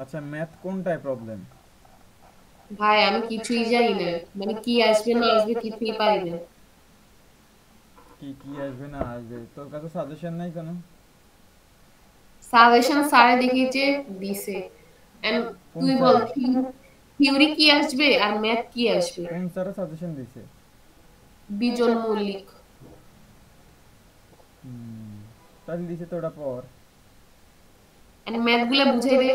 আচ্ছা, ম্যাথ কোনটায় প্রবলেম? ভাই আমি কিছুই জানি না, মানে কি আসবে না আসবে কিছুই পারি না। কি কি আসবে না আসবে, তোর কাছে সাজেশন নাই কোনো? সাজেশন স্যারে দেখি যে দিছে, এন্ড কোন তুই বল স্যারে? থিওরি কি আসবে আর ম্যাথ কি আসবে। কোন স্যারে সাজেশন দিছে? বিজন মল্লিক। হুম, তাহলে দিছে তো ওটা পর। এন্ড ম্যাথ গুলা বুঝাই দে।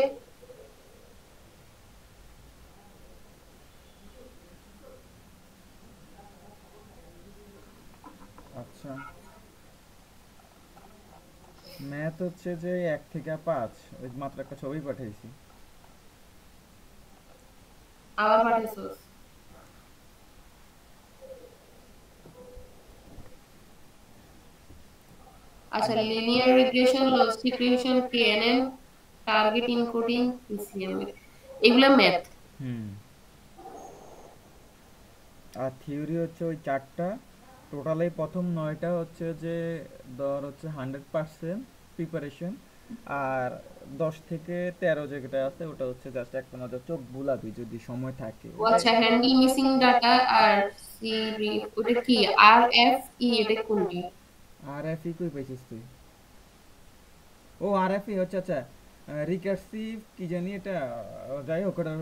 আচ্ছা, ম্যাথ হচ্ছে যে 1 থেকে 5, ওই মাত্র একটা ছবি পাঠিয়েছি। আবার পাঠাইছস? আচ্ছা, linear regression, logistic regression, KNN, target encoding, PCM, এগুলা ম্যাথ। হুম, আর থিওরি হচ্ছে ওই 4টা। টোটাল এই প্রথম 9টা হচ্ছে যে ধর হচ্ছে 100% প্রিপারেশন। আর 10 থেকে 13 যেটা আছে ওটা হচ্ছে জাস্ট একটা নজর চোখ বুলাবি যদি সময় থাকে ও ওটাই। আচ্ছা, হ্যান্ডেল মিসিং ডাটা আর সি, ওটা কি আর এফ ই, এটা কোনটি? আর এফ ই কই পাইছিস তুই? ও আর এফ ই হচ্ছে, আচ্ছা, রিকার্সিভ কি জানি এটা, যাই হোক ওটা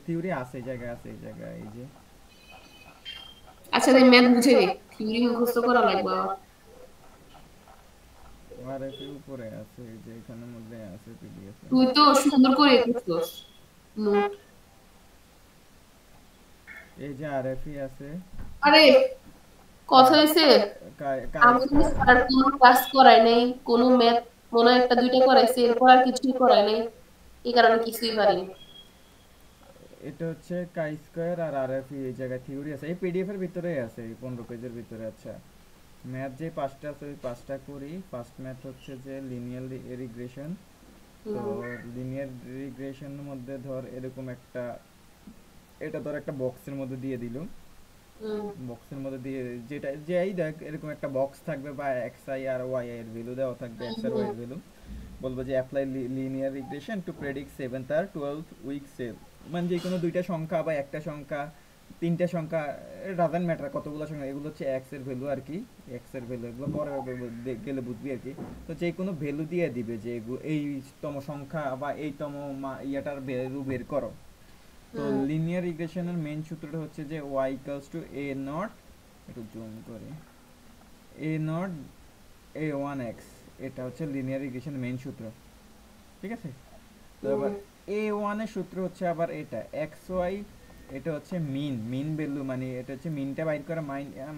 থিওরি আছে, এই জায়গায় আছে, এই জায়গায় এই যে আচ্ছা তাই ম্যাথ বুঝে দে, থিওরি মুখস্থ করা লাগবে আমার। আর এফ ই উপরে আছে, এই যে এখানের মধ্যে আছে পিডিএফ এ। তুই তো সুন্দর করে করছস নোট। এই যে আর এফ ই আছে। আরে কথা কার হইছে, কার আমাদের স্যার কোনো ক্লাস করায় নাই, কোনো ম্যাথ মনে হয় একটা দুইটা করাইছে, এরপর আর কিছুই করায় নাই, এই কারণে কিছুই পারিনি। এটা হচ্ছে কাই স্কয়ার আর আর এফ ই, এই জায়গায় থিওরি আছে, এই পিডিএফ এর ভিতরেই আছে, এই 15 পেজের ভিতরে। আচ্ছা, ম্যাথ যে 5টা আছে ওই 5টা করি। ফার্স্ট ম্যাথ হচ্ছে যে লিনিয়ার রিগ্রেশন। তো হুম লিনিয়ার রিগ্রেশনের মধ্যে ধর এরকম একটা, এটা ধর একটা বক্সের মধ্যে দিয়ে দিল। হুম বক্সের মধ্যে দিয়ে, যেটা যেই দেখ এরকম একটা বক্স থাকবে বা এক্স আই আর ওয়াই এর ভ্যালু দেওয়া থাকবে, এক্স আর ওয়াই হুম এর ভ্যালু। বলবো যে apply linear regression to predict 7th আর 12th উইক সেল। মানে যে কোনো দুইটা সংখ্যা বা একটা সংখ্যা, তিনটা সংখ্যা, ডাজন্ট ম্যাটার কতগুলো সংখ্যা, এগুলো হচ্ছে এক্স এর ভ্যালু আর কি। এক্স এর ভ্যালু এগুলো পরে গেলে বুঝবি আর কি। তো যে কোনো ভ্যালু দিয়ে দিবে যে এই তম সংখ্যা বা এই তম ইয়াটার ভ্যালু বের করো। তো হুম লিনিয়ার ইকুয়েশনের মেইন সূত্রটা হচ্ছে যে y equals to A not, একটু জুম করে, এ নট এ ওয়ান এক্স। এটা হচ্ছে লিনিয়ার ইকুয়েশনের মেইন সূত্র, ঠিক আছে? তো হুম এবার এ ওয়ানের সূত্র হচ্ছে আবার এটা এক্স ওয়াই, এটা হচ্ছে মিন, মিন ভ্যালু, মানে এটা হচ্ছে মিনটা বাইর করা,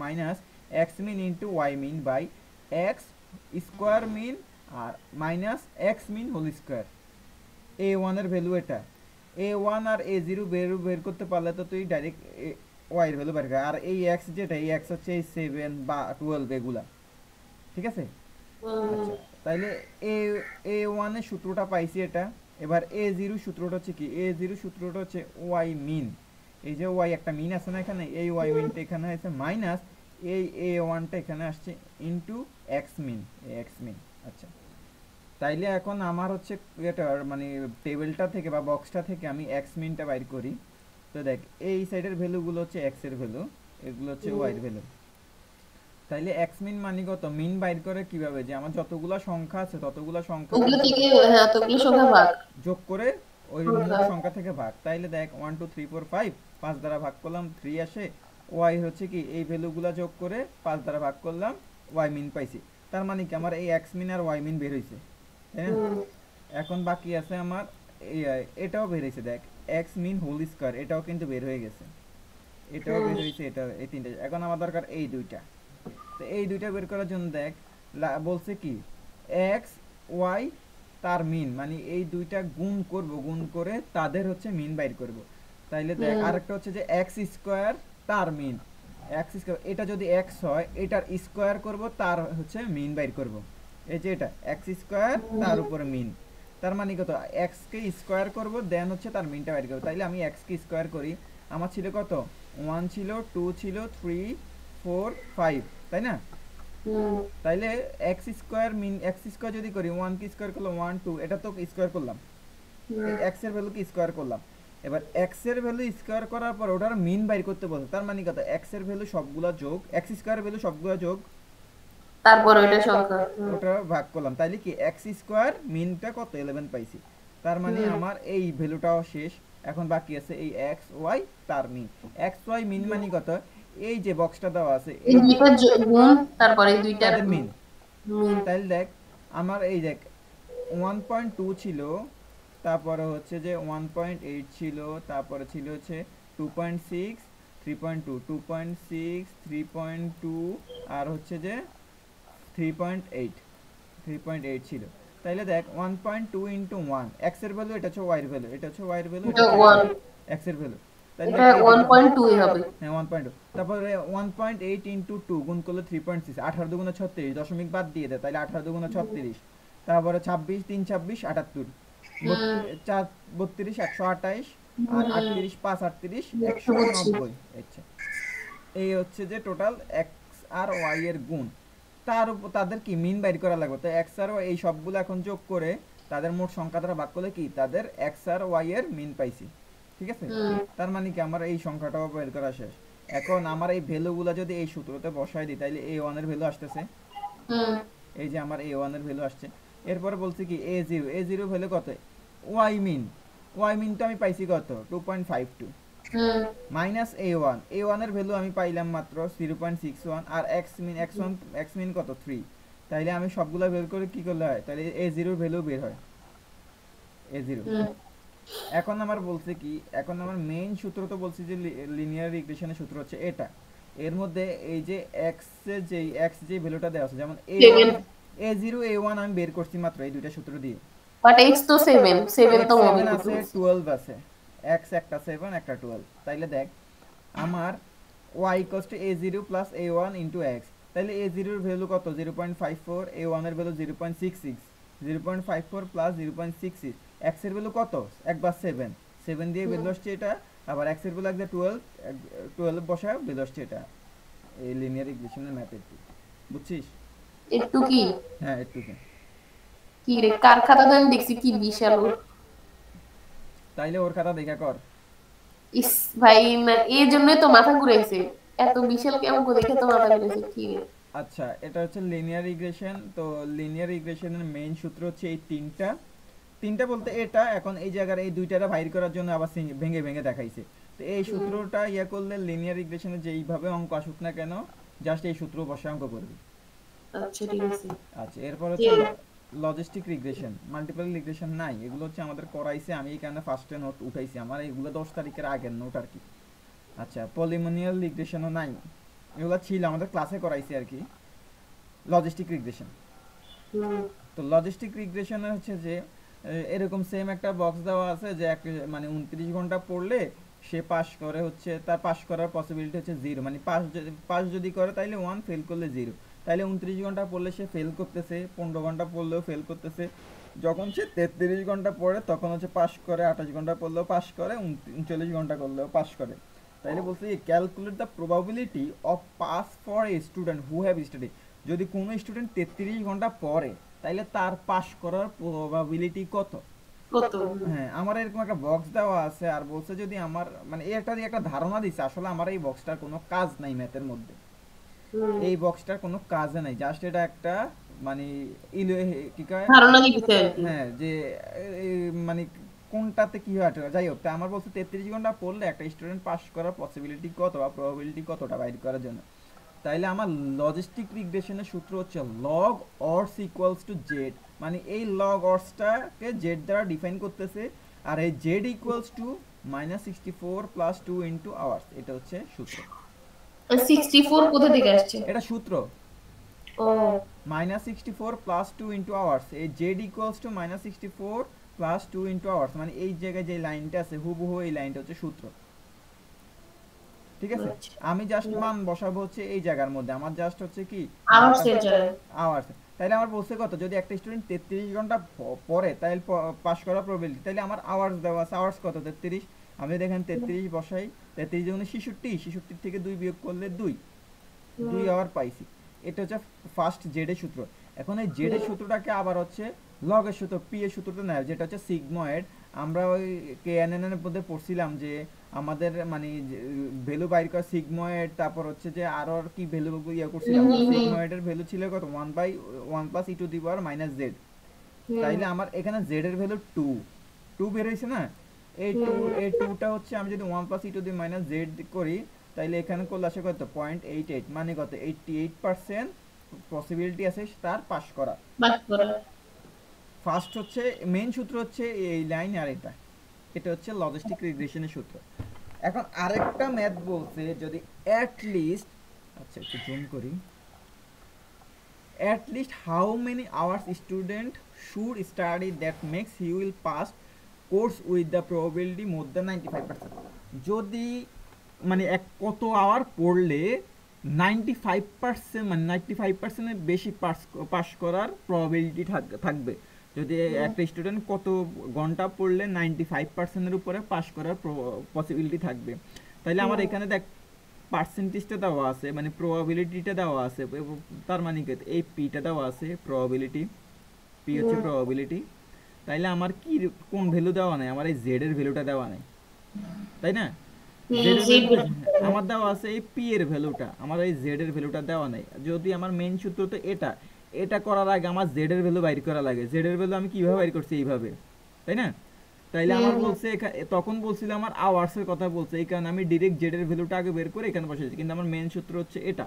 minus x mean into y mean by x square mean আর minus x mean whole square. A ওয়ানের ভ্যালু এটা। এ ওয়ান আর এ জিরো বের করতে পারলে তো তুই ডাইরেক্ট ওয়াই এর ভ্যালু বের কর। আর এই এক্স যেটা, এই এক্স হচ্ছে এই 7 বা 12 এগুলা, ঠিক আছে? হুম আচ্ছা, তাইলে এ এ ওয়ানের সূত্রটা পাইছি এটা। এবার এ জিরো সূত্রটা হচ্ছে কি, এ জিরো সূত্রটা হচ্ছে ওয়াই মিন। এই যে ওয়াই একটা মিন আছে না এখানে, এই ওয়াই মিনটা এখানে আছে মাইনাস এই এ ওয়ানটা এখানে আসছে ইন্টু এক্স মিন, এক্স মিন। আচ্ছা, তাইলে এখন আমার হচ্ছে এটার মানে টেবিলটা থেকে বা বক্সটা থেকে আমি এক্স মিনটা বাইর করি। তো দেখ, এই সাইডের ভ্যালুগুলো হচ্ছে এক্স এর ভ্যালু, এগুলো হচ্ছে হুম। ওয়াই এর ভ্যালু। তাইলে এক্স মিন মানে কত, মিন বাইর করে কিভাবে, যে আমার যতগুলা সংখ্যা আছে ততগুলা সংখ্যাকে ওগুলো থেকে, হ্যাঁ তোগুলো সংখ্যা ভাগ। যোগ করে ওই মোট হ্যাঁ। সংখ্যা থেকে ভাগ। তাইলে দেখ 1 2 3 4 5, 5 দ্বারা ভাগ করলাম 3 আসে। ওয়াই হচ্ছে কি এই ভ্যালুগুলা যোগ করে 5 দ্বারা ভাগ করলাম, ওয়াই মিন পাইছি। তার মানে কি আমার এই এক্স মিন আর ওয়াই মিন বের হয়েছে, তাই না? হুম এখন বাকি আছে আমার এটাও বের হয়েছে, দেখ এক্স মিন হোল স্কোয়ার, এটাও কিন্তু বের হয়ে গেছে, এটাও হুম বের হয়েছে, এটাও, এই তিনটা। এখন আমার দরকার এই দুইটা। তো এই দুইটা বের করার জন্য দেখ বলছে কি এক্স ওয়াই তার মিন, মানে এই দুইটা গুণ করব, গুণ করে তাদের হচ্ছে মিন বাইর করব। তাইলে দেখ হুম আরেকটা হচ্ছে যে এক্স স্কোয়ার তার মিন, এক্স স্কোয়ার এটা যদি এক্স হয় এটার স্কোয়ার করব, তার হচ্ছে মিন বাইর করব। এই যে এটা এক্স স্কোয়ার তার হুম উপরে মিন, তার মানে কত, এক্স কে স্কোয়ার করব দেন হচ্ছে তার মিনটা বাইর করব। তাইলে আমি এক্স কে স্কোয়ার করি, আমার ছিল কত, 1 ছিল, 2 ছিল, 3 4 5, তাই না? হুম তাইলে এক্স স্কোয়ার মিন, এক্স স্কোয়ার যদি করি, ওয়ান কি স্কোয়ার করলাম 1 2, এটা তো স্কোয়ার করলাম, x এর ভ্যালু কি স্কয়ার করলাম। এবার x এর ভ্যালু স্কয়ার করার পর ওটার মিন বাইর করতে বলছে, তার মানে কত x এর ভ্যালু সবগুলা যোগ x স্কয়ার ভ্যালু সবগুলা যোগ তারপর ওইটা সংখ্যা। ওটা ভাগ করলাম, তাইলে কি x স্কয়ার মিনটা কত 11 পাইছি। তার মানে আমার এই ভ্যালুটাও শেষ। এখন বাকি আছে এই x y তার মিন। x y মিন মানে কত, এই যে বক্সটা দেওয়া আছে এই এই দুইটা গুণ তারপরে এই দুইটার তাদের মিন। মিন। তাইলে দেখ আমার এই দেখ 1.2 ছিল, তারপরে হচ্ছে যে 1.8 ছিল, তারপরে ছিল হচ্ছে 2.6 3.2 2.6 3.2 আর হচ্ছে যে 3.8 3.8 ছিল। তাইলে দেখ 1.2 ইন্টু 1 x এর ভ্যালু, এটা হচ্ছে y এর ভ্যালু, এটা হচ্ছে y এর ভ্যালু, এটা এটা হচ্ছে 1, x এর ভ্যালু। তাইলে এটা দেখ এই দুটো 1.2 হবে। হ্যাঁ 1.2, তারপরে 1.8 ইন্টু 2 গুণ করলে 3.6, 18 দুগুণে 36, দশমিক বাদ দিয়ে দেয়, তাইলে 18 দুগুণে 36, তারপরে 26 3 26 78, 4 32 128, আর 38 5 38 190। আচ্ছা, এই হচ্ছে যে টোটাল এক্স আর ওয়াই এর গুণ, তার উপর তাদের কি মিন বাইর করা লাগবে। তো এক্স আর ওয়াই এই সবগুলো এখন যোগ করে তাদের মোট সংখ্যা দ্বারা ভাগ করলে কি তাদের এক্স আর ওয়াই এর মিন পাইছি। ঠিক আছে, তার মানে কি আমার এই সংখ্যাটাও বের করা শেষ। এখন আমার এই ভ্যালুগুলো যদি এই সূত্রতে বসাই দিই, তাহলে a1 এর ভ্যালু আসতেছে, এই যে আমার a1 এর ভ্যালু আসছে। এরপরে বলছে কি a0 ভ্যালু কত, ওয়াই মিন তো আমি পাইছি কত 2.52, মাইনাস a1 এর ভ্যালু আমি পাইলাম মাত্র 0.61, আর x মিন কত 3। তাইলে আমি সবগুলা বের করে কি করলে হয়, তাহলে a0 এর ভ্যালু বের হয় a0। এখন আমার বলছে কি, এখন আমার মেইন সূত্র তো বলছি যে লিনিয়ার রিগ্রেশনের সূত্র হচ্ছে এটা। এর মধ্যে এই যে x এর যে ভ্যালুটা দেওয়া আছে, যেমন a0 a1 আমি বের করছি মাত্র এই দুইটা সূত্র দিয়ে। বাট x তো 7 x তো 7 আছে, 12 আছে, x একটা 7 একটা 12। তাইলে দেখ আমার y a0 plus a1 into x, তাইলে a0 এর ভ্যালু কত 0.54, a1 এর ভ্যালু 0.66, 0.54 plus 0.66, x এর ভ্যালু কত একবার 7 দিয়ে ভ্যালু আসছে এটা, আবার x এর ভ্যালু একবার 12 বসায় ভ্যালু আসছে এটা। এই লিনিয়ার ইকুয়েশনের ম্যাথড বুঝছিস? একটু কি হ্যাঁ একটু কি রে, কার খাতা তো আমি দেখছি কি বিশাল ওর। তাইলে ওর খাতা দেখা কর। ইস ভাই, এই জন্যই তো মাথা ঘুরাইছে, এত বিশাল কেমন করে দেখে তো মাথা ঘুরাইছে কি রে। আচ্ছা, এটা হচ্ছে লিনিয়ার রিগ্রেশন। তো লিনিয়ার রিগ্রেশনের মেইন সূত্র হচ্ছে এই তিনটা বলতে এটা, এখন এই জায়গার এই দুইটারা বাইর করার জন্য আবার ভেঙে ভেঙে দেখাইছে। তো এই সূত্রটা ইয়া করলে লিনিয়ার রিগ্রেশনে যেইভাবে অঙ্ক আসুক না কেন, জাস্ট এই সূত্র বসে অঙ্ক করবি। আচ্ছা ঠিক আছে। আচ্ছা, এরপর হচ্ছে লজিস্টিক রিগ্রেশন, মাল্টিপল রিগ্রেশন নাই, এগুলো হচ্ছে আমাদের করাইছে, আমি এখানে ফার্স্টে নোট উঠাইছি, আমার এগুলো 10 তারিখের আগের নোট আর কি। আচ্ছা, পলিনোমিয়াল রিগ্রেশনও নাই, এগুলো ছিল আমাদের ক্লাসে করাইছে আর কি। লজিস্টিক রিগ্রেশন, তো লজিস্টিক রিগ্রেশনে হচ্ছে যে এরকম সেম একটা বক্স দেওয়া আছে যে মানে 29 ঘন্টা পড়লে সে পাস করে, হচ্ছে তার পাস করার পসিবিলিটি হচ্ছে 0, মানে পাস যদি করে তাইলে 1, ফেল করলে 0। তাইলে 29 ঘন্টা পড়লে সে ফেল করতেছে, 15 ঘন্টা পড়লেও ফেল করতেছে। যখন সে 33 ঘন্টা পড়ে তখন হচ্ছে পাস করে, 28 ঘন্টা পড়লেও পাস করে, 39 ঘন্টা করলেও পাস করে। তাইলে বলছে calculate the probability of pass for a student who have study. যদি কোনো স্টুডেন্ট 33 ঘন্টা পড়ে তাইলে তার পাস করার প্রবাবিলিটি কত। হ্যাঁ, আমার এরকম একটা বক্স দেওয়া আছে, আর বলছে যদি আমার মানে এটা দিয়ে একটা ধারণা দিচ্ছে, আসলে আমার এই বক্সটার কোনো কাজ নাই ম্যাথের মধ্যে, এই বক্সটার কোনো কাজে নাই, জাস্ট এটা একটা মানে কি কয় ধারণা দিতে আর কি। হ্যাঁ, যে মানে কোনটাতে কি হয়, যাই হোক। তা আমার বলছে 33 ঘন্টা পড়লে একটা স্টুডেন্ট পাস করার পসিবিলিটি কত বা প্রবাবিলিটি কতটা বাইর করার জন্য। তাইলে আমার লজিস্টিক রিগ্রেশনের সূত্র হচ্ছে লগ অর্স ইকুয়ালস টু জেড, মানে এই লগ অর্সটাকে জেড দ্বারা ডিফাইন করতেছে, আর এই Z equals two -64 plus 2 into hours, এটা হচ্ছে সূত্র। 64 কোথা থেকে আসছে? এটা সূত্র, ও -64 প্লাস 2 ইন্টু আওয়ার্স, এই Z equals two -64 plus 2 into hours, মানে এই জায়গায় যে লাইনটা আছে হুবহু এই লাইনটা হচ্ছে সূত্র। ঠিক আছে, আমি জাস্ট মান বসাবো হচ্ছে এই জায়গার মধ্যে, আমার জাস্ট হচ্ছে কি আওয়ার্স। তাইলে আমার বলছে কত, যদি একটা স্টুডেন্ট 33 ঘন্টা পড়ে তাইলে পাস করার প্রবাবিলিটি, তাইলে আমার আওয়ার্স দেওয়া আছে, আওয়ার্স কত 33, আমি দেখেন 33 বসাই, 33 যেমন 66 থেকে 2 বিয়োগ করলে 2 আওয়ার পাইছি। এটা হচ্ছে ফার্স্ট জেড এর সূত্র। এখন এই জেড এর সূত্রটাকে আবার হচ্ছে লগের সূত্র পি এর সূত্রটা না, যেটা হচ্ছে সিগময়েড। আমরা ওই কেএনএন এর মধ্যে পড়ছিলাম যে আমাদের মানে ভ্যালু বাইর করা সিগময়েড, তারপর হচ্ছে যে আরো আর কি ভ্যালু ইয়ে করছিলাম, তো সিগময়েডের ভ্যালু ছিল কত 1/1 plus E to the power minus Z. তাইলে আমার এখানে জেড এর ভ্যালু 2 বের হয়েছে না, এই 2টা হচ্ছে আমি যদি 1 plus E to the minus Z করি, তাইলে এখানে করলে আসে কত 0.88, মানে কত 88% পসিবিলিটি আছে তার পাস করা। ফার্স্ট হচ্ছে মেইন সূত্র হচ্ছে এই লাইন, আর এটা এটা হচ্ছে লজিস্টিক রিগ্রেশনের সূত্র। এখন আরেকটা ম্যাথ বলছে যদি অ্যাট লিস্ট, আচ্ছা একটু জুম করি, at least how many hours student should study that makes he will pass course with the probability more than 95%, যদি মানে এক কত আওয়ার পড়লে 95% মানে 95% এর বেশি পাস করার প্রবাবিলিটি থাকবে, যদি একটা স্টুডেন্ট কত ঘন্টা পড়লে 95% এর উপরে পাস করার পসিবিলিটি থাকবে। তাইলে আমার এখানে দেখ পার্সেন্টেজটা দেওয়া আছে, মানে প্রবাবিলিটিটা দেওয়া আছে, তার মানে কি এই পিটা দেওয়া আছে প্রবাবিলিটি, পি হচ্ছে প্রবাবিলিটি। তাইলে আমার কি কোন ভ্যালু দেওয়া নাই, আমার এই জেড এর ভ্যালুটা দেওয়া নাই, তাই না? আমার দেওয়া আছে এই পি এর ভ্যালুটা, আমার এই জেড এর ভ্যালুটা দেওয়া নাই। যদি আমার মেইন সূত্র তো এটা, এটা করার আগে আমার জেড এর ভ্যালু বাইর করা লাগে। জেড এর ভ্যালু আমি কিভাবে বাইর করছি, এইভাবে, তাই না? তাইলে আমার বলছে তখন বলছিল আমার আওয়ার্স এর কথা বলছে, এই কারণে আমি ডাইরেক্ট জেড এর ভ্যালুটা আগে বের করে এখানে বসাইছি, কিন্তু আমার মেইন সূত্র হচ্ছে এটা,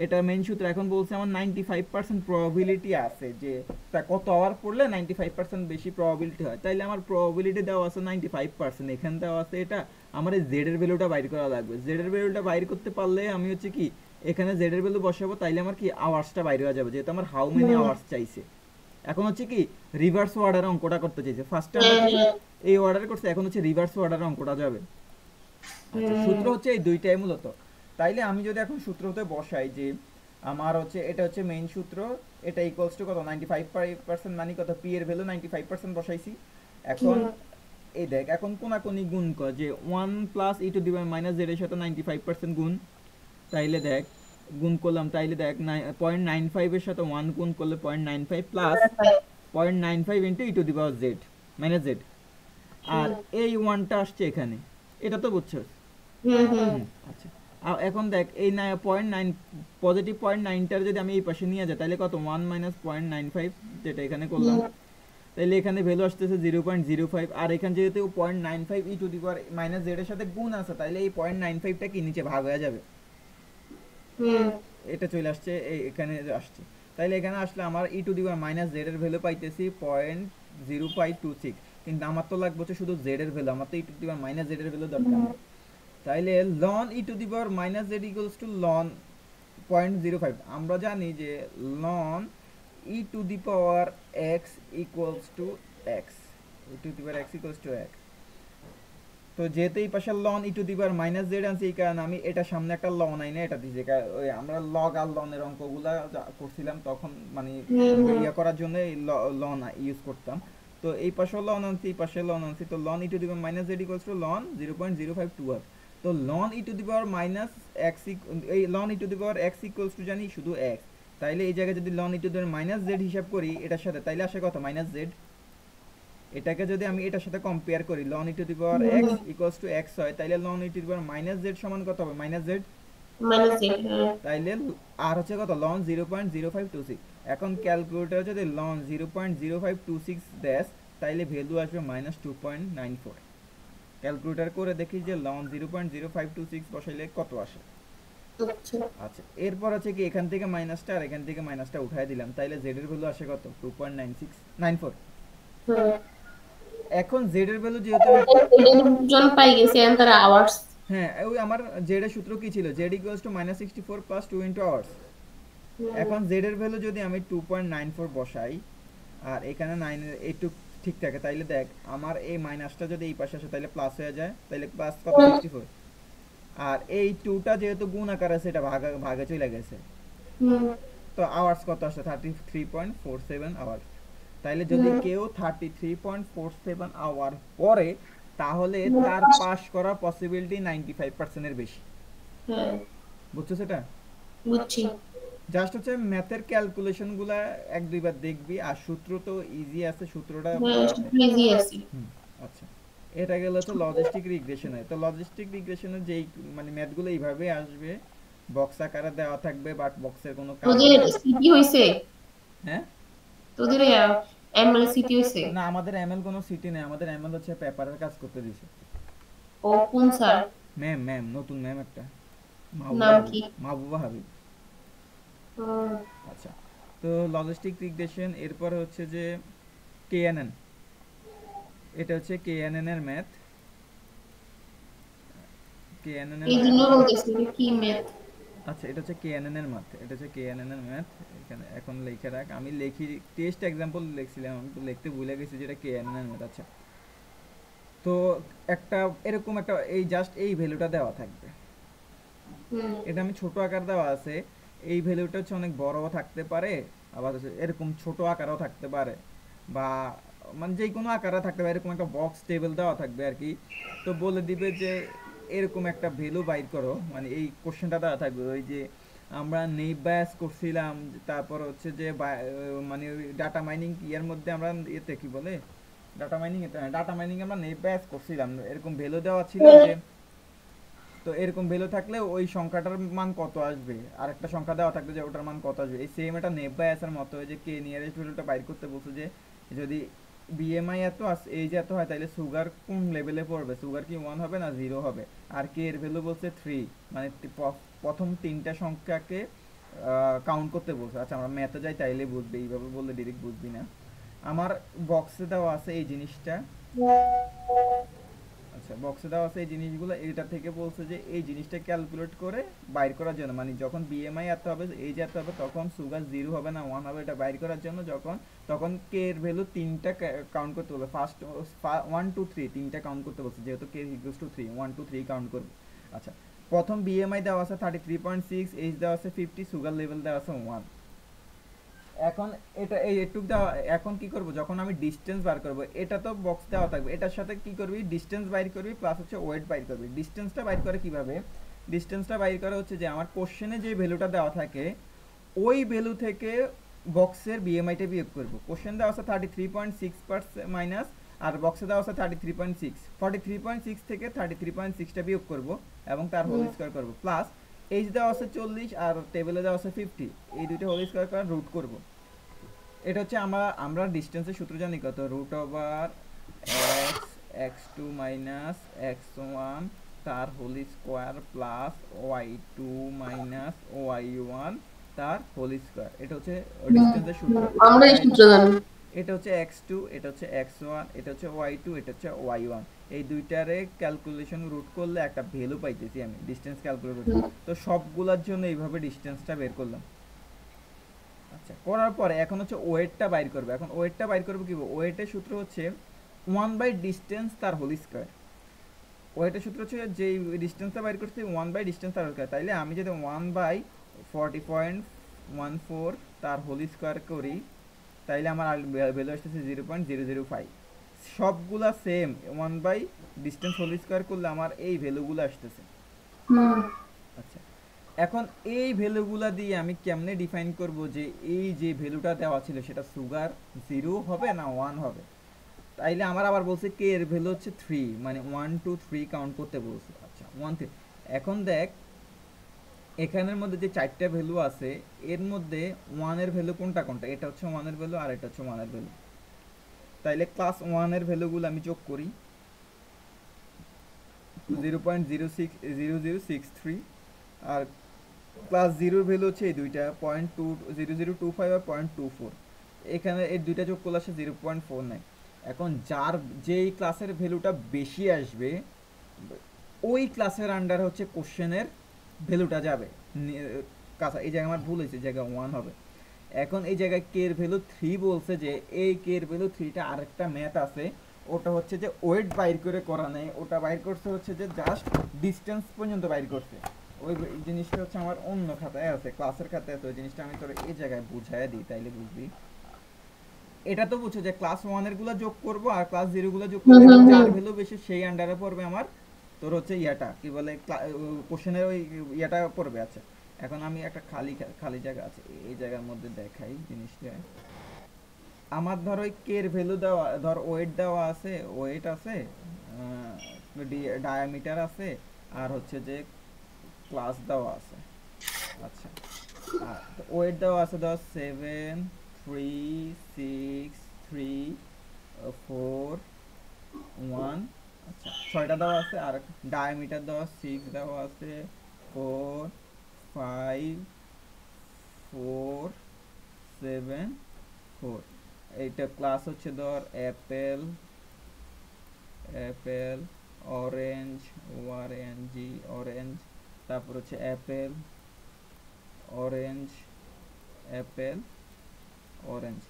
এটা মেইন সূত্র। এখন বলছে আমার 95% প্রবাবিলিটি আছে যে তা কত আওয়ার পড়লে 95% বেশি প্রবাবিলিটি হয়। তাইলে আমার প্রবাবিলিটি দেওয়া আছে 95%, এখানে দেওয়া আছে এটা, আমার এই জেড এর ভ্যালুটা বাইর করা লাগবে। জেড এর ভ্যালুটা বাইর করতে পারলে আমি হচ্ছে কি এখানে জেড এর ভ্যালু বসাবো, তাইলে আমার কি আওয়ার্সটা বাইর হয়ে যাবে, যেহেতু আমার হাউ মেনি আওয়ার্স চাইছে। এখন হচ্ছে কি রিভার্স অর্ডারে অঙ্কটা করতে চাইছে, ফার্স্টে আমরা কি এই অর্ডারে করছে, এখন হচ্ছে রিভার্স অর্ডারে অঙ্কটা যাবে। আচ্ছা সূত্র হচ্ছে এই দুইটাই মূলত। তাইলে আমি যদি এখন সূত্রতে বসাই যে আমার হচ্ছে এটা হচ্ছে মেইন সূত্র, এটা ইকুয়ালস টু কত 95%, মানে কত পি এর ভ্যালু 95% বসাইছি। এখন এই দেখ এখন কোনাকুনি গুণ কর যে 1 plus E to the power minus z এর সাথে 95% গুণ, তাইলে দেখ গুণ করলাম, তাইলে দেখ 0.95 এর সাথে 1 গুণ করলে 0.95 plus 0.95 into e to the power z minus z, আর এই 1টা আসছে এখানে, এটা তো বুঝছো? আচ্ছা এখন দেখ এই 0.9 পজিটিভ 0.9টার যদি আমি এই পাশে নিয়ে যাই, তাহলে কত 1 মাইনাস 0.95, যেটা এখানে করলাম, তাহলে এখানে ভ্যালু আসতেছে 0.05, আর এখানে যেহেতু 0.95 e to the power minus z এর সাথে গুণ আছে, তাহলে এই 0.95টা কি নিচে ভাগ হয়ে যাবে, এটা চলে আসছে এখানে আসছে। তাইলে এখানে আসলে আমার e to the power minus z এর ভ্যালু পাইতেছি 0.0526, কিন্তু আমার তো লাগবে হচ্ছে শুধু জেড এর ভ্যালু, আমার তো e to the power minus z এর ভ্যালু দরকার নেই। তাইলে ln e to the power minus z equals to ln 0.05, আমরা জানি যে ln e to the power x equals to x, e to the power x equals to x. তো যেহেতু এই পাশে ln e to the power minus z আনছি, এই কারণে আমি এটা সামনে একটা লন আইনে এটা দিয়েছি, ওই আমরা লগ আর লনের অঙ্কগুলা করছিলাম তখন মানে ইয়া করার জন্য লন ইউজ করতাম। তো এই পাশে লন আনছি, এই পাশে লন আনছি, তো ln e to the power minus z equals to ln 0.0528, তো ln e to the power minus x, এই ln e to the power x equals to জানি শুধু এক্স, তাইলে এই জায়গায় যদি ln e to the power minus z হিসাব করি এটার সাথে, তাইলে আসে কত মাইনাস জেড। এটাকে যদি আমি এটার সাথে কম্পেয়ার করি ln e to the power x equals to x হয়, তাইলে ln e to the power minus z সমান কত হবে মাইনাস z, তাইলে আর হচ্ছে কত লন 0.0526। এখন ক্যালকুলেটর যদি লন 0.0526 দেয় তাইলে ভ্যালু আসবে মাইনাস 2.94। ক্যালকুলেটর করে দেখি যে লন 0.0526 বসাইলে কত আসে। আচ্ছা এরপর আছে কি এখান থেকে মাইনাসটা আর এখান থেকে মাইনাসটা উঠাই দিলাম, তাইলে z এর ভ্যালু আসে কত 2.9694। এখন z এর ভ্যালু যেহেতু জন পাই গেছে এন্টার আওয়ার্স, হ্যাঁ ওই আমার z এর সূত্র কি ছিল, z -64 + 2 * আওয়ার্স। এখন z এর ভ্যালু যদি আমি 2.94 বসাই আর এখানে 9 এর একটু ঠিক থাকে, তাইলে দেখ আমার এই মাইনাসটা যদি এই পাশে আসে তাইলে প্লাস হয়ে যায়, তাইলে প্লাস কত 64, আর এই 2টা যেহেতু গুণ আকার আছে এটা ভাগে চলে গেছে, তো আওয়ার্স কত আসে 33.47 আওয়ার্স। তাইলে যদি কেউ 33.47 আওয়ার পরে তাহলে তার পাস করার পসিবিলিটি 95% এর বেশি। বুঝছো সেটা? বুঝছি। জাস্ট হচ্ছে ম্যাথের ক্যালকুলেশন গুলা এক দুইবার দেখবি, আর সূত্র তো ইজি আছে, সূত্রটা হ্যাঁ আহ, সূত্র ইজি আছে। হুম, আচ্ছা। এটা গেল হচ্ছে লজিস্টিক রিগ্রেশনে। তো লজিস্টিক রিগ্রেশনে যেই মানে ম্যাথগুলো এইভাবে আসবে, বক্স আকারে দেওয়া থাকবে, বাট বক্সের কোনো কাজ তোদের নাই। সিটি হইছে? হ্যাঁ, তোদের এমএল সিটি হইছে? না আমাদের এমএল কোনো সিটি নেই, আমাদের এমএল হচ্ছে পেপারের কাজ করতে দিছে। ও কোন স্যার? ম্যাম, নতুন ম্যাম একটা, নাম কি? মাহবুবা হাবিব। হুম, আচ্ছা, তো লজিস্টিক রিগ্রেশন, এরপর হচ্ছে যে কেএনএন। এটা হচ্ছে কেএনএন এর ম্যাথ, কেএনএন এর এই ম্যাথ। জন্য বলতেছি যে কি ম্যাথ। আচ্ছা, এটা হচ্ছে কেএনএন এর ম্যাথ, এটা হচ্ছে কেএনএন এর ম্যাথ। এখানে এখন লিখে রাখ, আমি লিখি, টেস্ট এক্সাম্পল লিখছিলাম, আমি তো লিখতে ভুলে গেছি যেটা কেএনএন এর ম্যাথ। আচ্ছা, তো একটা এরকম একটা এই জাস্ট এই ভ্যালুটা দেওয়া থাকবে, হুম এটা আমি ছোট আকার দেওয়া আছে। এই ভ্যালুটা হচ্ছে অনেক বড়ও থাকতে পারে, আবার হচ্ছে এরকম ছোট আকারও থাকতে পারে, বা মানে যে কোনো আকারে থাকতে পারে, এরকম একটা বক্স টেবিল দেওয়া থাকবে আর কি। তো বলে দিবে যে এরকম একটা ভ্যালু বাইর করো, মানে এই কোশ্চেনটা দেওয়া থাকবে ওই যে আমরা নেইভ বায়াস করছিলাম, তারপর হচ্ছে যে মানে ডাটা মাইনিং ইয়ার মধ্যে আমরা এতে কি বলে ডাটা মাইনিং আমরা নেইভ বায়াস করছিলাম, এরকম ভ্যালু দেওয়া ছিল যে, তো এরকম ভ্যালু থাকলে ওই সংখ্যাটার মান কত আসবে, আর একটা সংখ্যা দেওয়া থাকবে যে ওটার মান কত আসবে। এই সেম এটা নেভ বাই এর মতো, যে কে নিয়ারেস্ট ভ্যালুটা বাইর করতে বলছে, যে যদি বিএমআই এত এই যে এত হয়, তাহলে সুগার কোন লেভেলে পড়বে, সুগার কি 1 হবে না 0 হবে। আর কে এর ভ্যালু বলছে 3, মানে প্রথম তিনটা সংখ্যাকে কাউন্ট করতে বলছে। আচ্ছা, আমরা ম্যাথে যাই তাইলে বুঝবে, এইভাবে বললে ডিরেক্ট বুঝবি না। আমার বক্সে দেওয়া আছে এই জিনিসটা। আচ্ছা, বক্সে দেওয়া আছে এই জিনিসগুলো, এটা থেকে বলছে যে এই জিনিসটা ক্যালকুলেট করে বাইর করার জন্য, মানে যখন বিএমআই এত হবে, এই যে এত হবে, তখন সুগার 0 হবে না 1 হবে, এটা বাইর করার জন্য তখন কে এর ভ্যালু তিনটা কাউন্ট করতে বলবে। ফার্স্ট 1 2 3 তিনটা কাউন্ট করতে বলছে, যেহেতু কে ইকুয়ালস টু 3, 1 2 3 কাউন্ট করবে। আচ্ছা, প্রথম বিএমআই দেওয়া আছে 33.6, এইচ দেওয়া আছে 50, সুগার লেভেল দেওয়া আছে 1। এখন এটা এই এটুক দেওয়া, এখন কি করব, যখন আমি ডিসটেন্স বার করব, এটা তো বক্স দেওয়া থাকবে, এটার সাথে কি করবি, ডিসটেন্স বাইর করবি প্লাস হচ্ছে ওয়েট বাইর করবি। ডিসটেন্সটা বাইর করে কিভাবে, ডিসটেন্সটা বাইর করা হচ্ছে যে আমার কোশ্চেনে যে ভ্যালুটা দেওয়া থাকে ওই ভ্যালু থেকে বক্সের বিএমআইটা বিয়োগ করব। কোশ্চেন দেওয়া আছে 33.6% মাইনাস, আর বক্সে দেওয়া আছে 33.6, 43.6 থেকে 33.6টা বিয়োগ করব এবং তার হোল স্কয়ার করব, প্লাস এইচ দেওয়া আছে 40 আর টেবিলে দেওয়া আছে 50, এই দুইটা হোল স্কয়ার করে রুট করব। এটা হচ্ছে আমরা ডিসটেন্সের সূত্র জানি কত, root over x x two minus x one তার whole square plus y two minus y one তার হোল স্কোয়ার। এটা হচ্ছে ডিসটেন্সের সূত্র। আমরা এই সূত্র জানি। এটা হচ্ছে এক্স টু, এটা হচ্ছে এক্স ওয়ান, এটা হচ্ছে ওয়াই টু, এটা হচ্ছে ওয়াই ওয়ান। এই দুইটারে ক্যালকুলেশন রুট করলে একটা ভ্যালু পাইতেছি আমি, ডিসটেন্স ক্যালকুলেট করতে। তো সবগুলোর জন্য এইভাবে ডিসটেন্সটা বের করলাম। আচ্ছা, করার পরে এখন হচ্ছে ওয়েটটা বাইর করবে। এখন ওয়েটটা বাইর করবে কি, ওয়েটের সূত্র হচ্ছে 1/ডিসটেন্স তার হোল স্কয়ার। ওয়েটের সূত্র হচ্ছে যে ডিসটেন্সটা বাইর করছে 1/ডিসটেন্স তার হোল স্কয়ার। তাইলে আমি যদি 1/40.14 তার হোল স্কয়ার করি, তাইলে আমার ভ্যালু আসতেছে 0.005। সবগুলা সেম, 1/ডিসটেন্স হোল স্কয়ার করলে আমার এই ভ্যালুগুলো আসতেছে। হুম আচ্ছা, এখন এই ভ্যালুগুলা দিয়ে আমি কেমনে ডিফাইন করব যে এই যে ভ্যালুটা দেওয়া ছিল সেটা সুগার 0 হবে না 1 হবে। তাইলে আমার আবার বলছে কে এর ভ্যালু হচ্ছে 3, মানে 1 2 3 কাউন্ট করতে বলছে। আচ্ছা, 1 3। এখন দেখ এখানের মধ্যে যে চারটা ভ্যালু আছে, এর মধ্যে 1 এর ভ্যালু কোনটা কোনটা, এটা হচ্ছে 1 এর ভ্যালু আর এটা হচ্ছে 1 এর ভ্যালু। তাইলে ক্লাস 1 এর ভ্যালুগুলো আমি যোগ করি, 0.0063, আর ক্লাস 0 ভ্যালু হচ্ছে এই দুইটা 0.0025 আর 0.24, এখানে এই দুইটা যোগ করলে আসে 0.49। এখন যার যেই ক্লাসের ভ্যালুটা বেশি আসবে ওই ক্লাসের আন্ডার হচ্ছে কোশ্চেনের ভ্যালুটা যাবে কাঁচা। এই জায়গায় আমার ভুল হয়েছে, জায়গায় 1 হবে। এখন এই জায়গায় কে এর ভ্যালু 3 বলছে, যে এই কে এর ভ্যালু 3টা আরেকটা ম্যাথ আছে, ওটা হচ্ছে যে ওয়েট বাইর করে করা নেই, ওটা বাইর করছে হচ্ছে যে জাস্ট ডিসটেন্স পর্যন্ত বাইর করছে। ওই জিনিসটা হচ্ছে আমার অন্য খাতায় আছে, ক্লাসের খাতায় আছে, ওই জিনিসটা আমি তোর এই জায়গায় বুঝাইয়া দিই তাইলে বুঝবি। এটা তো বুঝছো যে ক্লাস 1 এর গুলা যোগ করব আর ক্লাস 0 গুলা যোগ করলে যার ভ্যালু বেশি সেই আন্ডারে পড়বে আমার তোর হচ্ছে ইয়াটা কি বলে কোশ্চেনের ওই ইয়াটা পড়বে। আচ্ছা, এখন আমি একটা খালি খালি জায়গা আছে, এই জায়গার মধ্যে দেখাই জিনিসটা। আমার ধর ওই কে এর ভ্যালু দেওয়া, ধর ওয়েট দেওয়া আছে, ওয়েট আছে, ডায়ামিটার আছে, আর হচ্ছে যে ক্লাস দেওয়া আছে। আচ্ছা, আর ওয়েট দেওয়া আছে ধর 7, 3, 6, 3, 4, 1। আচ্ছা, 6টা দেওয়া আছে। আর ডায়ামিটার দেওয়া 6 দেওয়া আছে, 4, 5, 4, 7, 4। এইটা ক্লাস হচ্ছে ধর অ্যাপেল, অ্যাপেল, অরেঞ্জ, ওআরএনজি, অরেঞ্জ। তারপর হচ্ছে অ্যাপেল, অরেঞ্জ, অ্যাপেল, অরেঞ্জ।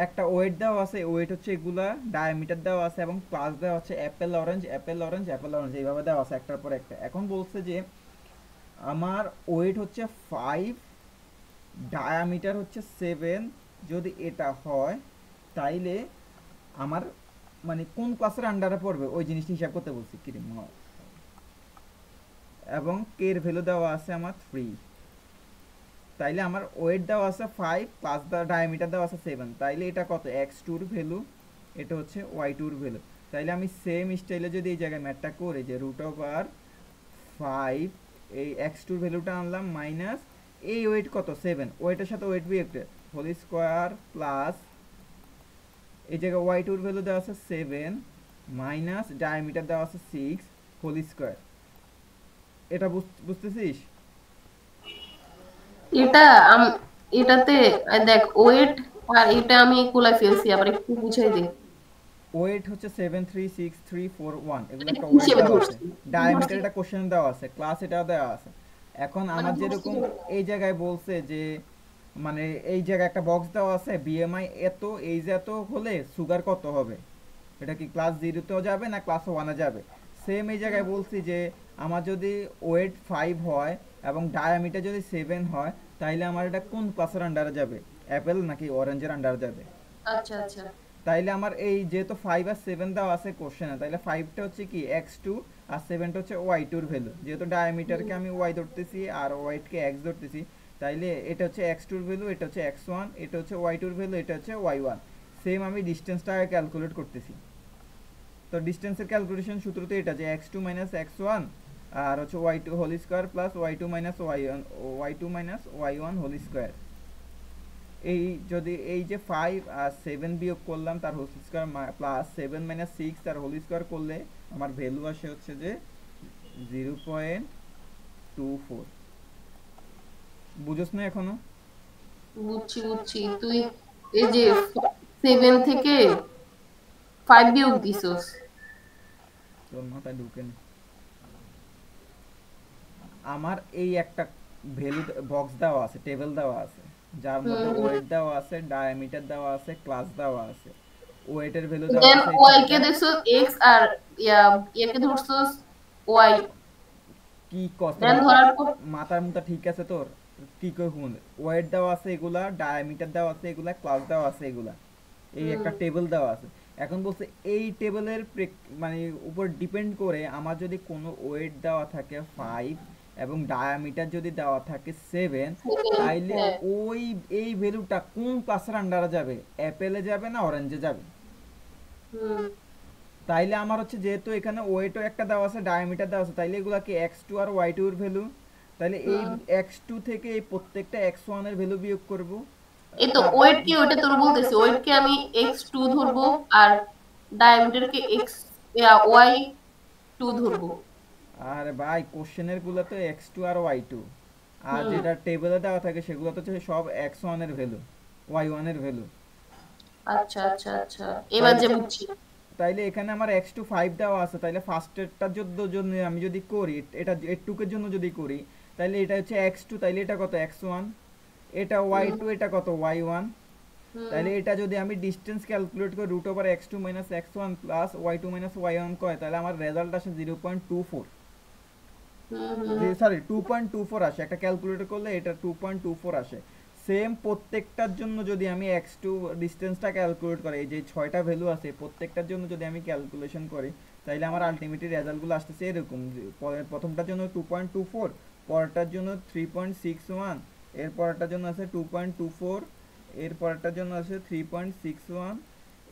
একটা ওয়েট দেওয়া আছে, ওয়েট হচ্ছে এগুলা, ডায়ামিটার দেওয়া আছে, এবং ক্লাস দেওয়া হচ্ছে Apple orange, Apple orange, Apple orange, এইভাবে দেওয়া আছে একটার পর একটা। এখন বলছে যে আমার ওয়েট হচ্ছে 5, ডায়ামিটার হচ্ছে 7, যদি এটা হয় তাইলে আমার মানে কোন ক্লাসের আন্ডারে পড়বে ওই জিনিসটা হিসাব করতে বলছি কিরে। এবং কে এর ভ্যালু দেওয়া আছে আমার 3। তাইলে আমার ওয়েট দেওয়া আছে 5 প্লাস ডায়ামিটার দেওয়া আছে 7, তাইলে এটা কত, x2 এর ভ্যালু, এটা হচ্ছে y2 এর ভ্যালু। তাইলে আমি সেম স্টাইলে যদি এই জায়গায় ম্যাথটা করি যে √5 এই x2 এর ভ্যালুটা আনলাম মাইনাস এই ওয়েট কত 7, ওয়েটের সাথে ওয়েট বিয়োগ হোল স্কয়ার প্লাস এই জায়গায় y2 এর ভ্যালু দেওয়া আছে 7 মাইনাস ডায়ামিটার দেওয়া আছে 6 হোল স্কয়ার। এটা বুঝতেছিস? এটা এটাতে দেখ ওয়েট আর এটা আমি কোলায় ফেলছি, আবার একটু বুঝাই দে। ওয়েট হচ্ছে 7, 3, 6, 3, 4, 1, এগুলো এটা একটা কি ওয়েট হিসেবে দেওয়া আছে। ধরছি? কি ডায়ামিটার ধরছি? এটা কোশ্চেন দেওয়া আছে, ক্লাস এটা দেওয়া আছে। এখন মানে আমার ধরছি যেরকম না। এই জায়গায় বলছে যে মানে এই জায়গায় একটা বক্স দেওয়া আছে, বিএমআই এত, এইজ এত হলে সুগার কত হবে, এটা কি ক্লাস 0তেও যাবে না ক্লাস 1-এ যাবে। সেম এই জায়গায় বলছি যে আমার যদি ওয়েট 5 হয় এবং ডায়ামিটার যদি 7 হয়, তাইলে আমার এটা কোন ক্লাসের আন্ডারে যাবে, অ্যাপেল নাকি অরেঞ্জের আন্ডারে যাবে। আচ্ছা আচ্ছা। তাইলে আমার এই যেহেতু 5 আর 7 দেওয়া আছে কোশ্চেনে, তাইলে 5টা হচ্ছে কি x2 আর 7টা হচ্ছে y2 এর ভ্যালু। যেহেতু ডায়ামিটারকে আমি y ধরতেছি আর ওয়েটকে x ধরতেছি, তাইলে এটা হচ্ছে x2 এর ভ্যালু, এটা হচ্ছে x1, এটা হচ্ছে y2 এর ভ্যালু, এটা হচ্ছে y1। সেম আমি ডিসটেন্সটা ক্যালকুলেট করতেছি। তো ডিসটেন্সের ক্যালকুলেশন সূত্র তো এটা যে x2 মাইনাস x1 আর হচ্ছে y2 whole square plus y2 minus y1, y2 minus y1 whole square. এই যদি এই যে 5 আর 7 বিয়োগ করলাম তার হোল স্কয়ার প্লাস 7 মাইনাস 6 তার হোল স্কয়ার করলে আমার ভ্যালু আসে হচ্ছে যে 0.24। বুঝছ না এখনো? বুঝছি বুঝছি। তুই এই যে 7 থেকে 5 বিয়োগ দিছস। তোর মাথায় ঢুকে না। আমার এই একটা ভ্যালু বক্স দেওয়া আছে, টেবিল দেওয়া আছে, যার মধ্যে ওয়েট দেওয়া আছে, ডায়ামিটার দেওয়া আছে, ক্লাস দেওয়া আছে। ওয়েটের ভ্যালু দেওয়া দেন আছে এই ওয়াই কে 6টা। দেখছস x আর ইয়াকে ধরছস ওয়াই। কি কষ্ট দেন ধরার পর মাথার মতো ঠিক আছে তোর? কি কই শুন, ওয়েট দেওয়া আছে এগুলা, ডায়ামিটার দেওয়া আছে এগুলা, ক্লাস দেওয়া আছে এগুলা, এই একটা টেবিল দেওয়া আছে। এখন বলছে এই টেবিলের মানে উপর ডিপেন্ড করে আমার যদি কোনো ওয়েট দেওয়া থাকে 5 এবং ডায়ামিটার যদি দেওয়া থাকে 7, তাইলে হ্যাঁ। ওই এই ভ্যালুটা কোন ক্লাসের আন্ডারে যাবে, অ্যাপেলে যাবে না অরেঞ্জে যাবে। হুম তাইলে আমার হচ্ছে যেহেতু এখানে ওয়েটও একটা দেওয়া আছে, ডায়ামিটার দেওয়া আছে, তাইলে এগুলা কি x2 আর y2 এর ভ্যালু। তাইলে এই হুম। x2 থেকে এই প্রত্যেকটা x1 এর ভ্যালু বিয়োগ করব। এই তো তার ওয়েট কে, ওইটা তোর বলতেছি, ওয়েট কে আমি x2 ধরবো আর ডায়ামিটার কে y2 ধরবো। আর ভাই কোশ্চেনের গুলো তো x2 আর y2, আর হুম। যেটা টেবিলে দেওয়া থাকে সেগুলো তো হচ্ছে সব x1 এর ভ্যালু, y1 এর ভ্যালু। আচ্ছা আচ্ছা আচ্ছা, এবার তাইলে যে বুঝছি। তাইলে এখানে আমার x2 5 দেওয়া আছে, তাইলে ফার্স্টেরটার জন্য আমি যদি করি, এটা এর টুকের জন্য যদি করি, তাইলে এটা হচ্ছে x2, তাইলে এটা কত x1, এটা হুম y2, এটা কত y1। হুম তাহলে এটা যদি আমি ডিসটেন্স ক্যালকুলেট করি √x2 minus x1 plus y2 minus y1 করে, তাহলে আমার রেজাল্ট আসে 0.24। হুম যে হুম সরি 2.24 আসে, একটা ক্যালকুলেটর করলে এটা 2.24 আসে। সেম প্রত্যেকটার জন্য যদি আমি x2 ডিসটেন্সটা ক্যালকুলেট করি, এই যে 6টা ভ্যালু আছে প্রত্যেকটার জন্য যদি আমি ক্যালকুলেশন করি, তাহলে আমার আলটিমেটলি রেজাল্টগুলো আসতেছে এরকম যে প্রথমটার জন্য 2.24, পরেরটার জন্য 3.61, এর পরেরটার জন্য আছে 2.24, এর পরেরটার জন্য আছে 3.61,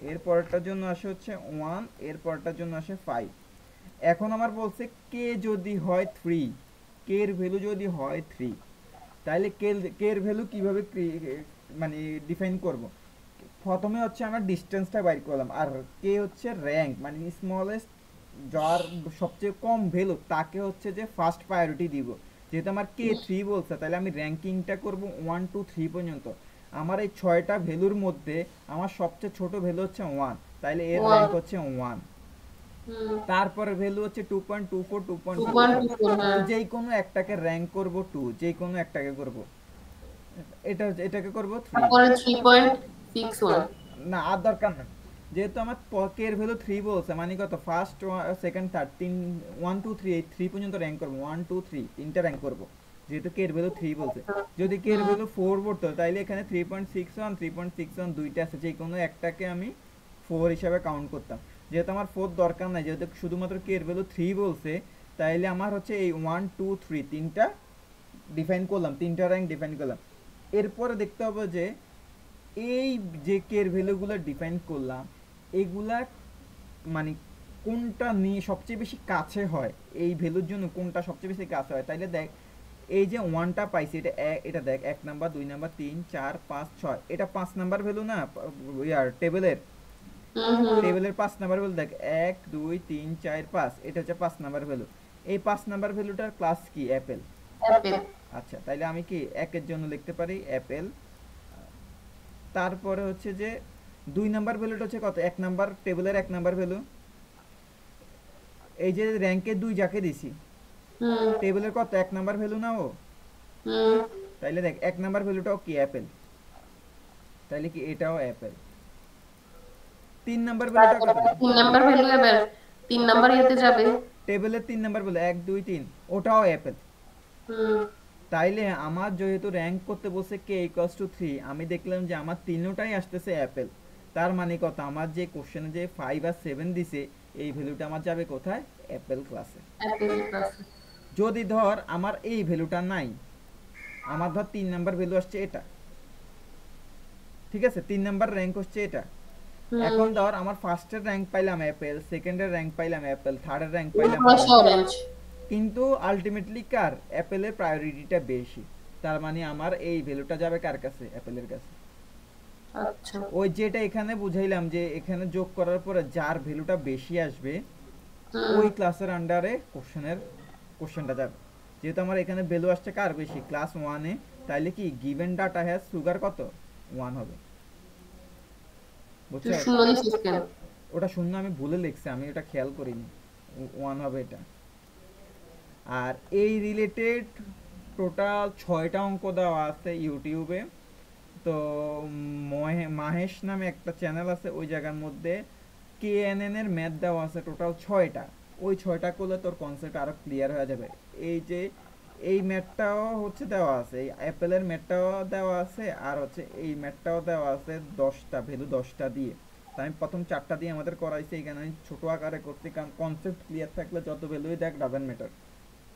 এর পরেরটার জন্য আসে হচ্ছে 1, এর পরেরটার জন্য আসে 5। এখন আমার বলছে কে যদি হয় 3, কে এর ভ্যালু যদি হয় 3, তাহলে কে এর ভ্যালু কিভাবে মানে ডিফাইন করব? প্রথমে হচ্ছে আমরা ডিস্টেন্সটা বাইর করলাম, আর কে হচ্ছে র্যাঙ্ক মানে স্মলেস্ট, যার সবচেয়ে কম ভ্যালু তাকে হচ্ছে যে ফার্স্ট প্রায়োরিটি দিব। যেহেতু আমার কে 3 বলছে, তাহলে আমি র্যাঙ্কিংটা করব 1 2 3 পর্যন্ত। আমার এই 6টা ভ্যালুর মধ্যে আমার সবচেয়ে ছোট ভ্যালু হচ্ছে 1, তাহলে এর র্যাঙ্ক 1 হচ্ছে 1। হুম তারপরে ভ্যালু হচ্ছে 2.24 2.24, 2.24 হ্যাঁ। যেই কোনো একটাকে র্যাঙ্ক করব 2, যেই কোনো একটাকে করব, এটাকে করব 3। তারপরে 3.61। না আর দরকার না, যেহেতু আমার পকের ভ্যালু 3 বলছে, মানে কত ফার্স্ট সেকেন্ড থার্ড 1 2 3 এই 3 পর্যন্ত র্যাঙ্ক করব, 1 2 3 তিনটা র্যাঙ্ক করব, যেহেতু কে এর ভ্যালু 3 বলছে। যদি কে এর হুম ভ্যালু 4 বলতো, তাইলে এখানে 3.61 3.61 দুইটা আছে, যে কোনো একটাকে আমি 4 হিসাবে কাউন্ট করতাম। যেহেতু আমার 4 দরকার নাই, যেহেতু শুধুমাত্র কে এর ভ্যালু 3 বলছে, তাইলে আমার হচ্ছে এই 1 2 3 তিনটা ডিফাইন করলাম, তিনটা র্যাঙ্ক ডিফাইন করলাম। এরপরে দেখতে হবে যে এই যে কের ভ্যালুগুলো ডিফাইন করলাম, এগুলা মানে কোনটা নিয়ে সবচেয়ে বেশি কাছে হয়, এই ভ্যালুর জন্য কোনটা সবচেয়ে বেশি কাছে হয়। তাইলে দেখ, এই যে 1টা পাইছি, এটা দেখ 1 নাম্বার 2 নাম্বার 3 4 5 6, এটা 5 নাম্বার ভ্যালু না ইয়ার টেবিলের, হুম হুম টেবিলের 5 নাম্বার ভ্যালু দেখ 1 2 3 4 5, এটা হচ্ছে 5 নাম্বার ভ্যালু। এই 5 নাম্বার ভ্যালুটার ক্লাস কি? অ্যাপেল। অ্যাপেল। আচ্ছা, তাইলে আমি কি একের জন্য লিখতে পারি অ্যাপেল। তারপরে হচ্ছে যে 2 নাম্বার ভ্যালুটা হচ্ছে কত? 1 নাম্বার টেবিলের 1 নাম্বার ভ্যালু, এই যে র্যাঙ্কে 2 যাকে দিছি, হুম টেবিলের কত 1 নাম্বার ভ্যালু না ও? হুম তাইলে দেখ 1 নাম্বার ভ্যালুটাও কি? অ্যাপেল। তাইলে কি এটাও অ্যাপেল। 3 নাম্বার ভ্যালুটা কত? 3 নাম্বার ভ্যালু এবার 3 নাম্বার ইয়েতে যাবে। টেবিলের 3 নাম্বার ভ্যালু 1 2 3, ওটাও অ্যাপেল। হুম তাইলে আমার যেহেতু র্যাঙ্ক করতে বলছে কে ইকুয়ালস টু 3, আমি দেখলাম যে আমার তিনটাই আসতেছে অ্যাপেল। তার মানে কত? আমার যে কোশ্চেনে যে 5 আর 7 দিছে, এই ভ্যালুটা আমার যাবে কোথায়? অ্যাপেল ক্লাসে। Apple class. যদি ধর আমার এই ভ্যালুটা নাই, আমার ধর 3 নাম্বার ভ্যালু আসছে এটা, ঠিক আছে, 3 নাম্বার র্যাঙ্ক হচ্ছে এটা। হুম এখন ধর আমার ফার্স্টের র্যাঙ্ক পাইলাম অ্যাপেল, সেকেন্ডের র্যাঙ্ক পাইলাম অ্যাপেল, থার্ডের র্যাঙ্ক পাইলাম রস অরেঞ্জ, অরেঞ্জ। কিন্তু আলটিমেটলি কার? অ্যাপেলের প্রায়োরিটিটা বেশি। তার মানে আমার এই ভ্যালুটা যাবে কার কাছে? অ্যাপেলের কাছে। আচ্ছা। ওই যেটা এখানে বুঝাইলাম, যে এখানে যোগ করার পরে যার ভ্যালুটা বেশি আসবে, হুম ওই ক্লাসের আন্ডারে কোশ্চেনটা যাবে। যেহেতু আমার এখানে ভ্যালু আসছে কার বেশি? ক্লাস 1-এ, তাইলে কি গিভেন ডাটা হ্যাজ সুগার কত? 1 হবে। তুই বুঝছো? শূন্য দিছিস কেন? ওটা শূন্য আমি ভুলে লিখছি, আমি ওটা খেয়াল করিনি। 1 হবে এটা। আর এই রিলেটেড টোটাল 6টা অঙ্ক দেওয়া আছে ইউটিউবে। তো মাহেশ নামে একটা চ্যানেল আছে, ওই জায়গার মধ্যে কেএনএন এর ম্যাথ দেওয়া আছে টোটাল 6টা। ওই 6টা করলে তোর কনসেপ্ট আরো ক্লিয়ার হয়ে যাবে। এই যে এই ম্যাথটাও হচ্ছে দেওয়া আছে, এই অ্যাপেলের ম্যাথটাও দেওয়া আছে, আর হচ্ছে এই ম্যাথটাও দেওয়া আছে 10টা ভ্যালু 10টা দিয়ে। তো আমি প্রথম 4টা দিয়ে আমাদের করাইছি, এখানে আমি ছোট আকারে করছি, কারণ কনসেপ্ট ক্লিয়ার থাকলে যত ভ্যালুই দেখ ডাজন্ট ম্যাটার।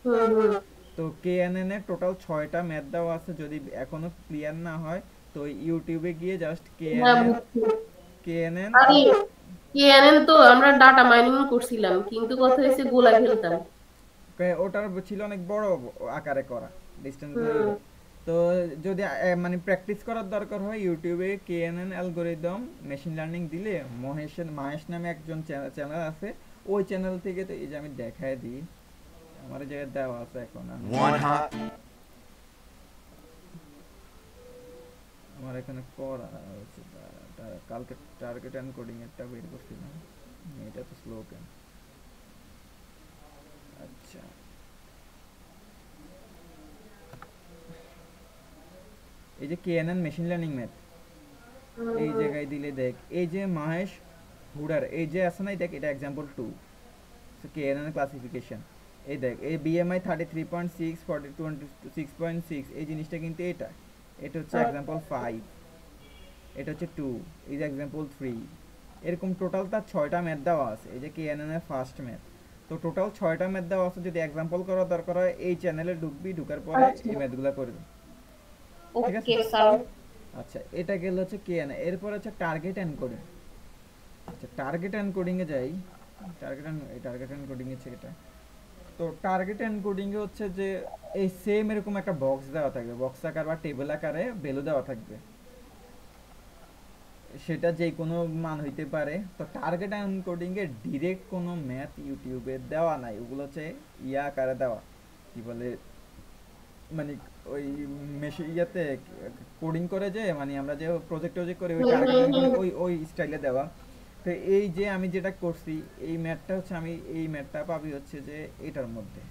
হুম হুম তো কেএনএন এর টোটাল 6টা ম্যাথ দেওয়া আছে, যদি এখনো ক্লিয়ার না হয় তো ইউটিউবে গিয়ে জাস্ট না কেএনএন বুঝছি। কেএনএন আরে কেএনএন তো আমরা ডাটা মাইনিং করছিলাম, কিন্তু কথা হয়েছে গোলা ফেলতাম। ওটার ছিল অনেক বড় আকারে করা, ডিস্টেন্স হুম তো যদি মানে প্র্যাকটিস করার দরকার হয়, ইউটিউবে কেএনএন অ্যালগরিদম মেশিন লার্নিং দিলে মাহেশ নামে একজন চ্যানেল আছে, ওই চ্যানেল থেকে, তো এই যে আমি দেখায় দিই, আমার এই জায়গায় দেওয়া আছে, এখন আমি আমার এখানে করা হচ্ছে, কালকে টার্গেট এনকোডিং এরটা বের করছিলাম, এটা তো স্লো কেন। আচ্ছা, এই যে কেএনএন মেশিন লার্নিং ম্যাথ, এই জায়গায় দিলে দেখ, এই যে মাহেশ হুডার এই যে আছে না, দেখ এটা एग्जांपल 2, সো কেএনএন ক্লাসিফিকেশন, এই দেখ এই বিএমআই 33.6 42.6, এই জিনিসটা কিন্তু এটা হচ্ছে एग्जांपल 5, এটা হচ্ছে 2, এই যে एग्जांपल 3, এরকম টোটাল তার 6টা ম্যাথ দেওয়া আছে, এই যে কেএনএন এর ফার্স্ট ম্যাথ। তো টোটাল 6টা ম্যাথ দেওয়া আছে, যদি एग्जांपल করার দরকার হয় এই চ্যানেলে ঢুকবি, ঢোকার পরে আচ্ছা, এই ম্যাথগুলো করবি। ঠিক আছে? Okay sir. আচ্ছা, এটা গেল হচ্ছে কেএন। এরপর হচ্ছে টার্গেট এনকোডিং। আচ্ছা, টার্গেট এনকোডিং এ যাই। টার্গেট এনকোডিং এর এটা, তো টার্গেট এনকোডিং এ হচ্ছে যে এই সেম এরকম একটা বক্স দেওয়া থাকবে, বক্স আকার বা টেবিল আকারে ভ্যালু দেওয়া থাকবে, সেটা যে কোনো মান হইতে পারে। তো টার্গেট এনকোডিং এ ডাইরেক্ট কোনো ম্যাথ ইউটিউবে দেওয়া নাই, ওগুলো হচ্ছে ইয়া আকারে দেওয়া, কি বলে মানে ওই মেশিন ইয়াতে কোডিং করে, যে মানে আমরা যে প্রজেক্ট করে ওই হুম টার্গেট হুম এনকোডিং হুম ওই ওই স্টাইলে দেওয়া। তো এই যে আমি যেটা করছি, এই ম্যাথটা হচ্ছে আমি এই ম্যাথটা পাবি হচ্ছে যে এটার মধ্যে,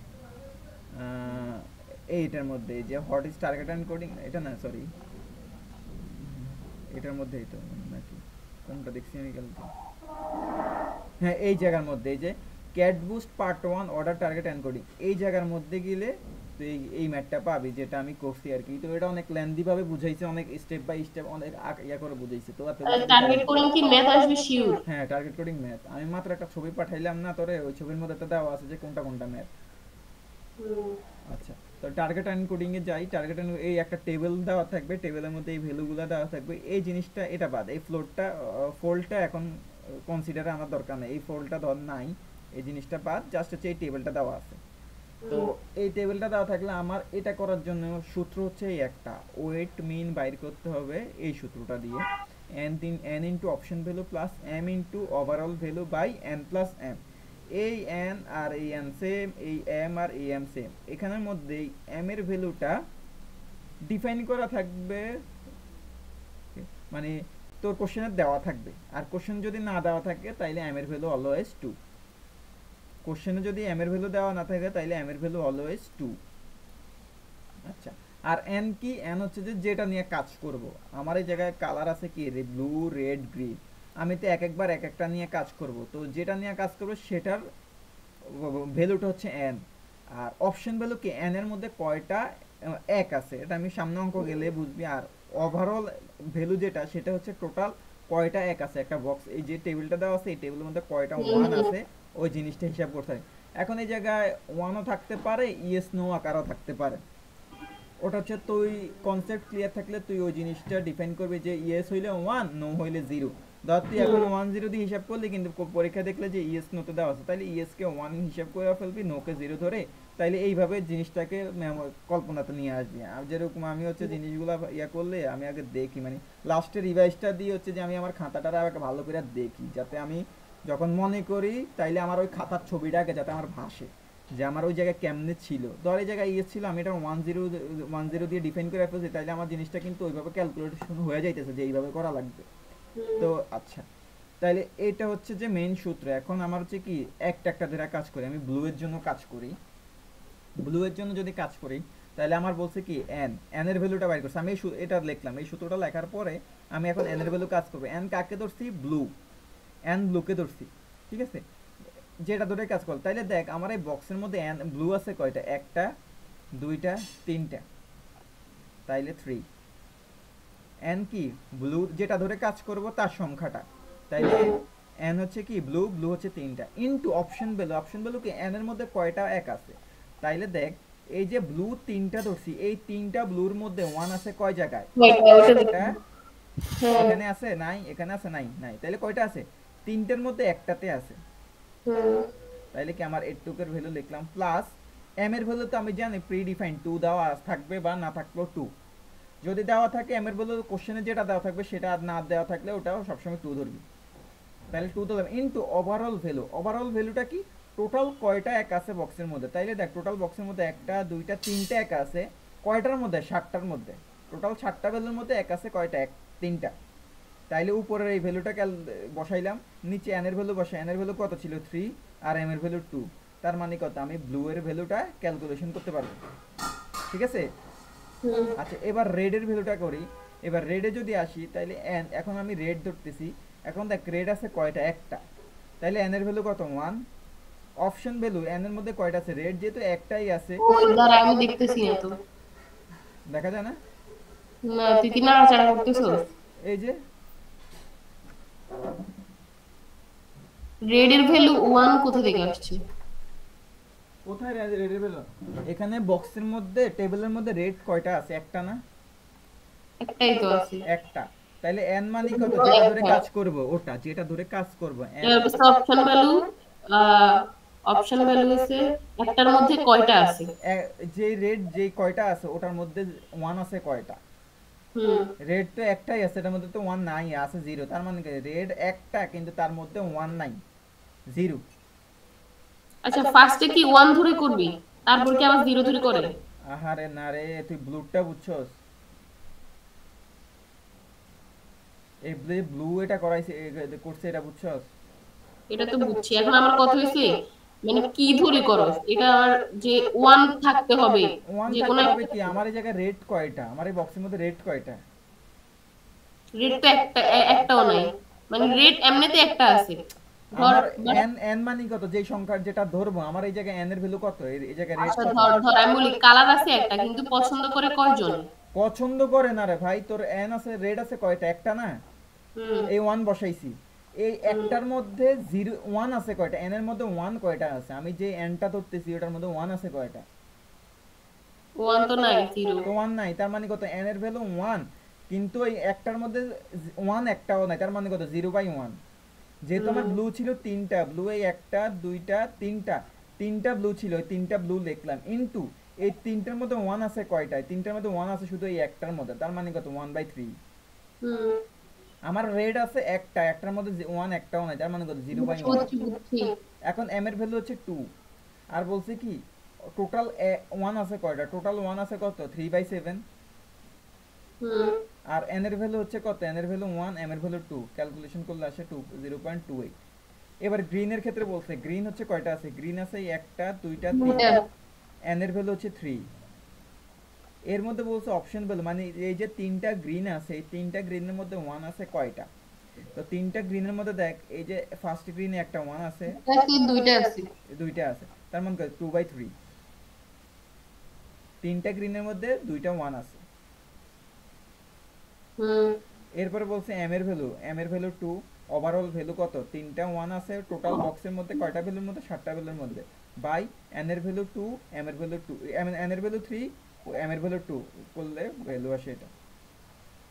এইটার মধ্যে, এই যে হোয়াট ইজ টার্গেট এনকোডিং, এটা না সরি, এটার মধ্যেই তো নাকি কোনটা দেখছি আমি কালকে, হ্যাঁ এই জায়গার মধ্যে, এই যে cat boost part 1 order target encoding, এই জায়গার মধ্যে গেলে তো এই ম্যাথটা পাবি যেটা আমি করছি আর কি। তো এটা অনেক লেন্দি ভাবে বুঝাইছে, অনেক স্টেপ বাই স্টেপ অনেক ইয়া করে বুঝাইছে, তো এত বেশি বুঝাই টার্গেট না। কোডিং কি ম্যাথ আসবে শিওর? হ্যাঁ টার্গেট কোডিং ম্যাথ, আমি মাত্র একটা ছবি পাঠাইলাম না তোরে, ওই ছবির মধ্যে তো দেওয়া আছে যে কোনটা কোনটা ম্যাথ। হুম আচ্ছা, তো টার্গেট এনকোডিং এ যাই। টার্গেট এই একটা টেবিল দেওয়া থাকবে, টেবিলের মধ্যে এই ভ্যালুগুলো দেওয়া থাকবে, এই জিনিসটা এটা বাদ, এই ফোল্ডটা এখন কনসিডারে আমার দরকার নেই, এই ফোল্ডটা ধর নাই, এই জিনিসটা বাদ, জাস্ট হচ্ছে এই টেবিলটা দেওয়া আছে। তো এই টেবিলটা দেওয়া থাকলে আমার এটা করার জন্য সূত্র হচ্ছে এই একটা, ওয়েট মিন বাইর করতে হবে এই সূত্রটা দিয়ে, n into option value plus m into overall value by n plus m। এই n আর এই n সেম, এই m আর এই m সেম, এখানের মধ্যে এই m এর ভ্যালুটা ডিফাইন করা থাকবে, মানে তোর কোশ্চেনে দেওয়া থাকবে, আর কোশ্চেন যদি না দেওয়া থাকে তাইলে m এর ভ্যালু অলওয়েজ 2। কোশ্চেনে যদি m এর ভ্যালু দেওয়া না থাকে তাইলে m এর ভ্যালু অলওয়েজ 2। আচ্ছা, আর n কি, n হচ্ছে যে যেটা নিয়ে কাজ করব। আমার এই জায়গায় কালার আছে কি ব্লু, রেড, গ্রিন, আমি তো একবার এক একটা নিয়ে কাজ করব, তো যেটা নিয়ে কাজ করব সেটার ভ্যালুটা হচ্ছে n। আর অপশন ভ্যালু কি, n এর মধ্যে কয়টা এক আছে, এটা আমি সামনে অঙ্ক গেলে বুঝবি। আর ওভারঅল ভ্যালু যেটা, সেটা হচ্ছে টোটাল কয়টা এক আছে একটা বক্স, এই যে টেবিলটা দেওয়া আছে এই টেবিলের মধ্যে কয়টা ওয়ান আছে ওই জিনিসটা হিসাব করতে হয়। এখন এই জায়গায় ওয়ানও থাকতে পারে, ইয়েস নো আকারও থাকতে পারে, ওটা হচ্ছে তুই কনসেপ্ট ক্লিয়ার থাকলে তুই ওই জিনিসটা ডিফাইন করবি যে ইয়েস হইলে 1, নো হইলে 0। ধর তুই এখন 1 0 দিয়ে হিসাব করলি, কিন্তু পরীক্ষা দেখলে যে ইয়েস নো তে দেওয়া আছে, তাহলে ইয়েস কে 1 হিসাব করে ফেলবি, নো কে 0 ধরে, তাইলে এইভাবে জিনিসটাকে কল্পনাতে নিয়ে আসবি। আর যেরকম আমি হচ্ছে জিনিসগুলো ইয়া করলে আমি আগে দেখি, মানে লাস্টে রিভাইজটা দিয়ে হচ্ছে যে আমি আমার খাতাটা আগে ভালো করে দেখি, যাতে আমি যখন মনে করি তাইলে আমার ওই খাতার ছবিটাকে যাতে আমার ভাসে, যে আমার ওই জায়গায় কেমনে ছিল। ধর এই জায়গায় ইয়ে ছিল, আমি এটা 1 0 দিয়ে ডিফাইন করে ফেলছি, তাইলে আমার জিনিসটা কিন্তু ওইভাবে ক্যালকুলেশন হয়ে যাইতেছে যে এইভাবে করা লাগবে। তো আচ্ছা, তাইলে এটা হচ্ছে যে মেইন সূত্র। এখন আমার হচ্ছে কি একটা একটা ধরে কাজ করি, আমি ব্লু এর জন্য কাজ করি। ব্লু এর জন্য যদি কাজ করি তাহলে আমার বলছে কি n এর ভ্যালুটা বাইর করছে, আমি এটা লিখলাম, এই সূত্রটা লেখার পরে আমি এখন n এর ভ্যালু কাজ করব। n কাকে ধরছি, ব্লু, n ব্লুকে ধরছি, ঠিক আছে, যেটা ধরে কাজ করো। তাইলে দেখ আমার এই বক্সের মধ্যে ব্লু আছে কয়টা, একটা, দুইটা, তিনটা, তাইলে 3। n কি, ব্লু যেটা ধরে কাজ করব তার সংখ্যাটা, তাইলে n হচ্ছে কি ব্লু, ব্লু হচ্ছে তিনটা, into option value, option value কি n এর মধ্যে কয়টা এক আছে, তাইলে দেখ এই যে ব্লু তিনটা ধরছি, এই তিনটা ব্লুর মধ্যে 1 আছে কয় জায়গায়, একটা, এখানে আছে নাই, এখানে আছে নাই, নাই, তাইলে কয়টা আছে, তিনটার মধ্যে একটাতে আছে। তাইলে কি আমার এর ভ্যালু লিখলাম, প্লাস m এর ভ্যালু তো আমি জানি প্রি ডিফাইন 2 দেওয়া থাকবে বা না থাকলেও 2, যদি দেওয়া থাকে m এর ভ্যালু কোশ্চেনে যেটা দেওয়া থাকবে সেটা, আর না দেওয়া থাকলে ওটাও সবসময় 2 ধরবি, তাহলে 2 ধরলাম, ইনটু ওভারঅল ভ্যালু। ওভারঅল ভ্যালুটা কি, টোটাল কয়টা এক আছে বক্সের মধ্যে, তাইলে দেখ টোটাল বক্সের মধ্যে একটা, দুইটা, তিনটা এক আছে, কয়টার মধ্যে, 60টার মধ্যে, টোটাল 60টা ভ্যালুর মধ্যে এক আছে কয়টা, এক, তিনটা। তাইলে উপরের এই ভ্যালুটা বসাইলাম, নিচে n এর ভ্যালু বসাই, n এর ভ্যালু কত ছিল 3 আর m এর ভ্যালু 2, তার মানে কত, আমি ব্লু এর ভ্যালুটা ক্যালকুলেশন করতে পারবো, ঠিক আছে। আচ্ছা, এবার রেড এর ভ্যালুটা করি। এবার রেডে যদি আসি তাইলে n, এখন আমি রেড ধরতেছি, এখন দেখ রেড আছে কয়টা, একটা, তাইলে n এর ভ্যালু কত, 1। অপশন ভ্যালু n এর মধ্যে কয়টা আছে, রেড যেহেতু একটাই আছে, দাঁড়া আমি দেখতেছি না তো। দেখা যায় না, না তুই কি নাড়াচাড়া করতেছস? এই যে রেড এর ভ্যালু 1 কোথা থেকে আসছে? কোথায় রেডের ভ্যালু? এখানে বক্সের মধ্যে টেবিলের মধ্যে রেড কয়টা আছে? একটা না? একটাই তো আছে। একটা। তাহলে n মানে কত? যেটা ধরে কাজ করব ওটা, যেটা ধরে কাজ করব n। এর পাশে অপশন ভ্যালু, অপশন ভ্যালু হচ্ছে একটার মধ্যে কয়টা আছে। যে রেড যে কয়টা আছে ওটার মধ্যে 1 আছে কয়টা? হুম। রেড তো একটাই আছে, এটার মধ্যে তো 1 নাই, আছে 0। তার মানে কি রেড একটা কিন্তু তার মধ্যে 1 নাই, 0। আচ্ছা, ফার্স্টে কি 1 ধরে করবি, তারপর কি আবার 0 ধরে করে? আহারে না রে, তুই ব্লুটা বুঝছস? এই ব্লু এটা করাইছে করছে, এটা বুঝছস? এটা তো বুঝছি, এখন আমার কথা হইছে মানে কি ধরে করস, এটা আমার যে 1 থাকতে হবে 1 যে কোনো থাকতে হবে একটা। কি? আমার এই জায়গায় রেড কয়টা? আমার এই বক্সের মধ্যে রেড কয়টা? রেড তো একটা, একটাও নাই, মানে রেড এমনিতে একটা আছে। ধর আমার ধর- n n মানে কত? যেই সংখ্যা যেটা ধরবো, আমার এই জায়গায় n এর ভ্যালু কত? এই জায়গায় রেড আচ্ছা, কত? ধর ধর আমি বলি কালার আছে একটা, কিন্তু পছন্দ করে কয়জন? পছন্দ করে না রে ভাই, তোর n আছে, রেড আছে কয়টা? একটা না? হুম। এই 1 বসাইছি। এই হুম। একটার মধ্যে 0 1 আছে কয়টা? n এর মধ্যে 1 কয়টা আছে? আমি যে n টা ধরতেছি ওটার মধ্যে 1 আছে কয়টা? 1 তো নাই, 0। তো 1 নাই, তার মানে কত? n এর ভ্যালু 1, কিন্তু এই একটার মধ্যে 1 একটাও নাই, তার মানে কত? 0/1। যেহেতু আমার হুম। ব্লু ছিল তিনটা, ব্লু এই একটা দুইটা তিনটা, তিনটা ব্লু ছিল, ওই তিনটা ব্লু লিখলাম ইনটু এই তিনটার মধ্যে 1 আছে কয়টায়? তিনটার মধ্যে 1 আছে শুধু এই একটার মধ্যে, তার মানে কত? 1/3। হুম। আমার রেড আছে একটা, একটার মধ্যে 1 একটাও নাই, তার মানে কত? বুঝছি 0/1। বুঝছি বুঝছি। এখন m এর ভ্যালু হচ্ছে 2। আর বলছে কি টোটাল 1 আছে কয়টা? টোটাল 1 আছে কত? 3/7। হুম। আর n এর ভ্যালু হচ্ছে কত? n এর ভ্যালু 1, m এর ভ্যালু 2, ক্যালকুলেশন করলে আসে 2 0.28। এবার গ্রিন এর ক্ষেত্রে বলছে গ্রিন হচ্ছে কয়টা আছে? গ্রিন আছে এই একটা দুইটা দুইটা। তিনটা, n এর ভ্যালু হচ্ছে 3। এর মধ্যে বলছে অপশন ভ্যালু, মানে এই যে তিনটা গ্রিন আছে এই তিনটা গ্রিনের মধ্যে 1 আছে কয়টা? তো তিনটা গ্রিনের মধ্যে দেখ, এই যে ফার্স্ট গ্রিনে একটা 1 আছে, কি দুইটা আছে? দুইটা আছে, তার মানে 2/3। তিনটা গ্রিনের মধ্যে দুইটা 1 আছে। হুম। এরপরে বলছে এম এর ভ্যালু 2। ওভারঅল ভ্যালু কত? তিনটা 1 আছে টোটাল বক্সের মধ্যে, কয়টা ভ্যালুর মধ্যে? 7টা ভ্যালুর মধ্যে, বাই এন এর ভ্যালু 2, এম এর ভ্যালু 2, এন এর ভ্যালু 3, এম এর ভ্যালু 2 করলে ভ্যালু আসে এটা।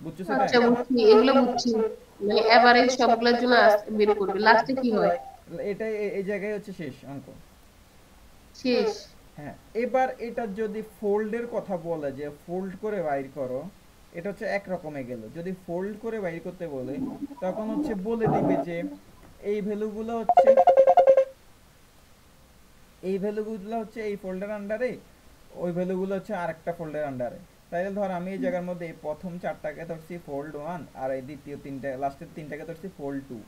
বুঝছো সেটা? আচ্ছা বুঝছি, এগুলো বুঝছি। মানে এভারেজ সবগুলোর জন্য বের করবে, লাস্টে কি হয়? এটা এই জায়গায় হচ্ছে শেষ অঙ্ক। শেষ। হ্যাঁ, এবার এটা যদি ফোল্ডের কথা বলে যে ফোল্ড করে বাইর করো, এটা হচ্ছে এক রকমে গেল। যদি ফোল্ড করে বাইর করতে বলে তখন হচ্ছে বলে দিবে যে এই ভ্যালুগুলো হচ্ছে এই ফোল্ডার আন্ডারে, ওই ভ্যালুগুলো হচ্ছে আরেকটা ফোল্ডার আন্ডারে। তাইলে ধর আমি এই জায়গার মধ্যে এই প্রথম চারটাকে ধরছি ফোল্ড 1, আর এই দ্বিতীয় তিনটা লাস্টের তিনটাকে ধরছি ফোল্ড 2।